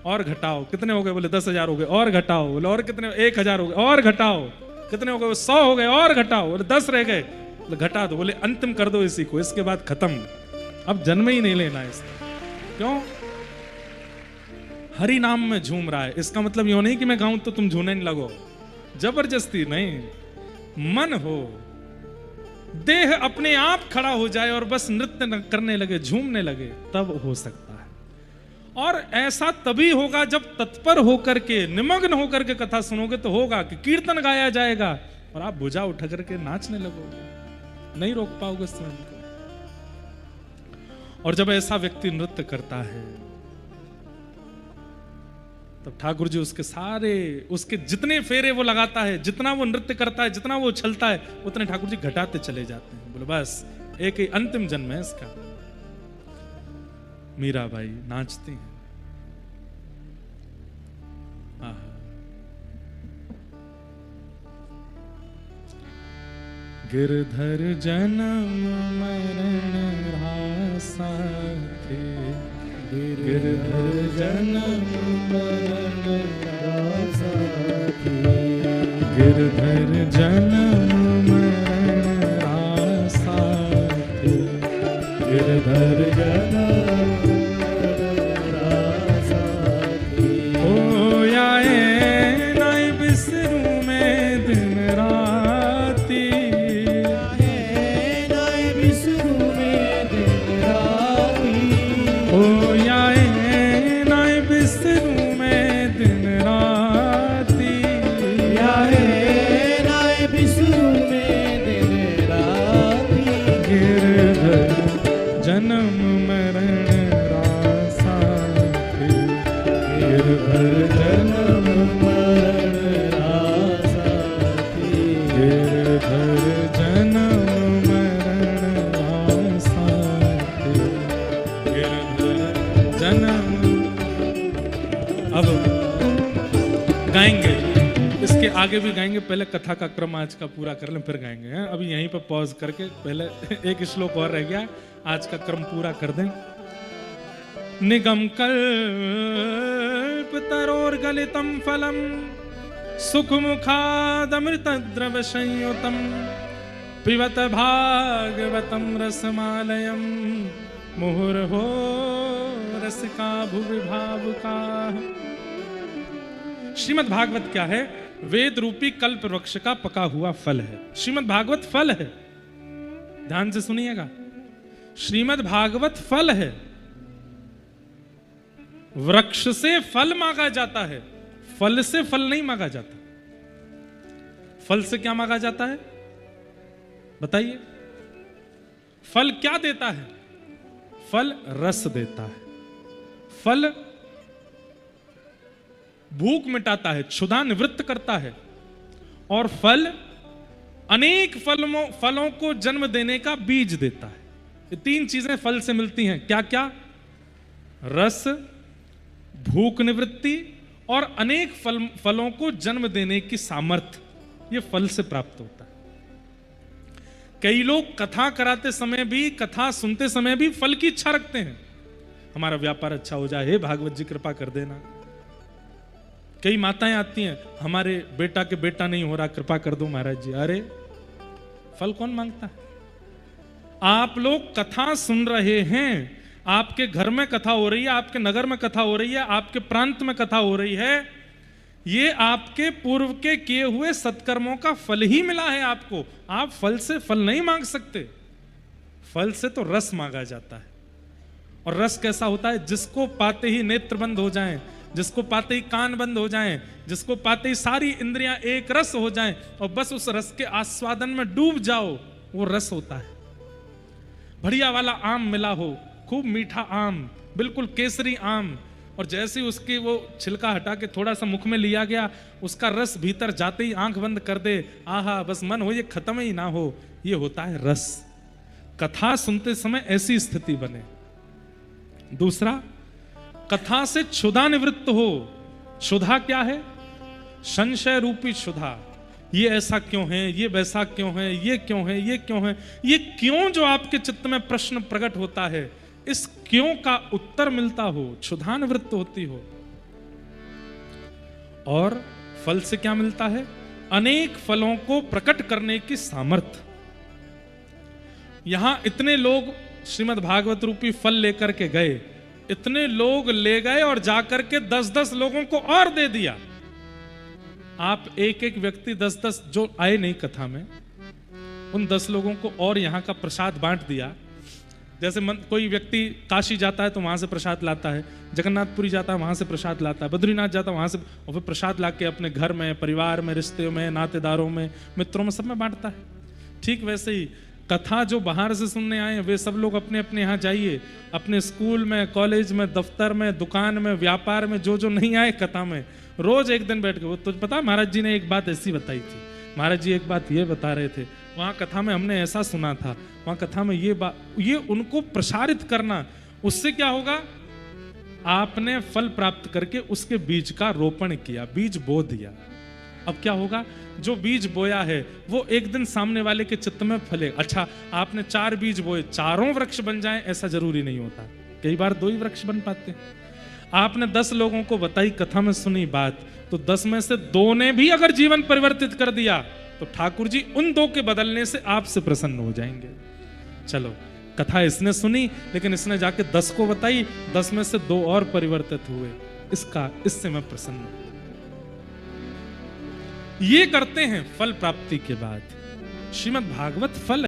और घटाओ, कितने हो गए? बोले 10,000 हो गए, और घटाओ। बोले और कितने? 1,000 हो गए, और घटाओ। कितने हो गए? 100 हो गए, और घटाओ। बोले 10 रह गए, बोले घटा दो। बोले अंतिम कर दो इसी को, इसके बाद खत्म, अब जन्म ही नहीं लेना है इसका। क्यों? हरि नाम में झूम रहा है। इसका मतलब यूं नहीं कि मैं गाऊं तो तुम झूमने नहीं लगो, जबरदस्ती नहीं। मन हो, देह अपने आप खड़ा हो जाए और बस नृत्य करने लगे, झूमने लगे, तब हो सकता है। और ऐसा तभी होगा जब तत्पर होकर के, निमग्न होकर के कथा सुनोगे तो होगा कि कीर्तन गाया जाएगा और आप भुजा उठा करके नाचने लगोगे, नहीं रोक पाओगे स्वयं को। और जब ऐसा व्यक्ति नृत्य करता है तब ठाकुर जी उसके सारे, उसके जितने फेरे वो लगाता है, जितना वो नृत्य करता है, जितना वो उछलता है, उतने ठाकुर जी घटाते चले जाते हैं। बोले बस एक ही अंतिम जन्म है इसका। मीराबाई नाचती हैं। गिरधर जन्म मरण रासा थे, गिरधर जन्म मरण रासा थे, गिरधर जन्म मरण रासा थे, गिरधर जन्म रासा थे। ओ आए नाई बिसरू में दिन राती, आगे भी गाएंगे, पहले कथा का क्रम आज का पूरा कर लें फिर गाएंगे हैं? अभी यहीं पर पॉज करके पहले एक श्लोक और रह गया, आज का क्रम पूरा कर दें। निगम कल्पतरोर्गलितं फलम सुखमुखादमृत द्रव संयुतम पिबत भागवतं रसमालयं मुहुर्हो रसिका भुवि भावुकाः। श्रीमद् भागवत क्या है? वेद रूपी कल्प वृक्ष का पका हुआ फल है। श्रीमद् भागवत फल है, ध्यान से सुनिएगा। श्रीमद् भागवत फल है। वृक्ष से फल मांगा जाता है, फल से फल नहीं मांगा जाता। फल से क्या मांगा जाता है बताइए? फल क्या देता है? फल रस देता है, फल भूख मिटाता है, क्षुधा निवृत्त करता है, और फल अनेक फलों को जन्म देने का बीज देता है। ये तीन चीजें फल से मिलती हैं। क्या क्या? रस, भूख निवृत्ति और अनेक फलों को जन्म देने की सामर्थ्य, ये फल से प्राप्त होता है। कई लोग कथा कराते समय भी, कथा सुनते समय भी फल की इच्छा रखते हैं। हमारा व्यापार अच्छा हो जाए, हे भागवत जी कृपा कर देना। कई माताएं आती हैं, हमारे बेटा के बेटा नहीं हो रहा, कृपा कर दो महाराज जी। अरे फल कौन मांगता है? आप लोग कथा सुन रहे हैं, आपके घर में कथा हो रही है, आपके नगर में कथा हो रही है, आपके प्रांत में कथा हो रही है, ये आपके पूर्व के किए हुए सत्कर्मों का फल ही मिला है आपको। आप फल से फल नहीं मांग सकते, फल से तो रस मांगा जाता है। और रस कैसा होता है? जिसको पाते ही नेत्र बंद हो जाएं, जिसको पाते ही कान बंद हो जाएं, जिसको पाते ही सारी इंद्रियां एक रस हो जाएं और बस उस रस के आस्वादन में डूब जाओ, वो रस होता है। बढ़िया वाला आम मिला हो, खूब मीठा आम, बिल्कुल केसरी आम, और जैसे ही उसकी वो छिलका हटा के थोड़ा सा मुख में लिया गया, उसका रस भीतर जाते ही आंख बंद कर दे, आहा बस मन हो ये खत्म ही ना हो, ये होता है रस। कथा सुनते समय ऐसी स्थिति बने। दूसरा, कथा से क्षुधा निवृत्त हो। क्षुधा क्या है? संशय रूपी क्षुधा। ये ऐसा क्यों है, ये वैसा क्यों है, ये क्यों है, ये क्यों है, ये क्यों जो आपके चित्त में प्रश्न प्रकट होता है, इस क्यों का उत्तर मिलता हो, क्षुधा निवृत्त होती हो। और फल से क्या मिलता है? अनेक फलों को प्रकट करने की सामर्थ्य। यहां इतने लोग श्रीमद् भागवत रूपी फल लेकर के गए, इतने लोग ले गए और जाकर के 10-10 लोगों को और दे दिया। आप एक एक व्यक्ति 10-10 जो आए नहीं कथा में, उन 10 लोगों को और यहाँ का प्रसाद बांट दिया। जैसे कोई व्यक्ति काशी जाता है तो वहां से प्रसाद लाता है, जगन्नाथपुरी जाता है वहां से प्रसाद लाता है, बद्रीनाथ जाता है वहां से, और फिर प्रसाद लाके अपने घर में, परिवार में, रिश्ते में, नातेदारों में, मित्रों में, सब में बांटता है। ठीक वैसे ही कथा जो बाहर से सुनने आए वे सब लोग अपने अपने यहाँ जाइए, अपने स्कूल में, कॉलेज में, दफ्तर में, दुकान में, व्यापार में, जो जो नहीं आए कथा में, रोज एक दिन बैठ के, वो तुझे पता महाराज जी ने एक बात ऐसी बताई थी, महाराज जी एक बात ये बता रहे थे, वहाँ कथा में हमने ऐसा सुना था, वहाँ कथा में ये बात, ये उनको प्रसारित करना। उससे क्या होगा? आपने फल प्राप्त करके उसके बीज का रोपण किया, बीज बो दिया। अब क्या होगा? जो बीज बोया है वो एक दिन सामने वाले के चित्त में फले। अच्छा, आपने 4 बीज बोए, चारों वृक्ष बन जाएं ऐसा जरूरी नहीं होता, कई बार 2 ही वृक्ष बन पाते हैं। आपने 10 लोगों को बताई, कथा में सुनी बात, तो 10 में से 2 ने भी अगर जीवन परिवर्तित कर दिया तो ठाकुर जी उन 2 के बदलने से आपसे प्रसन्न हो जाएंगे। चलो, कथा इसने सुनी, लेकिन इसने जाके 10 को बताई, 10 में से 2 और परिवर्तित हुए, इससे मैं प्रसन्न हूं। ये करते हैं फल प्राप्ति के बाद। श्रीमद् भागवत फल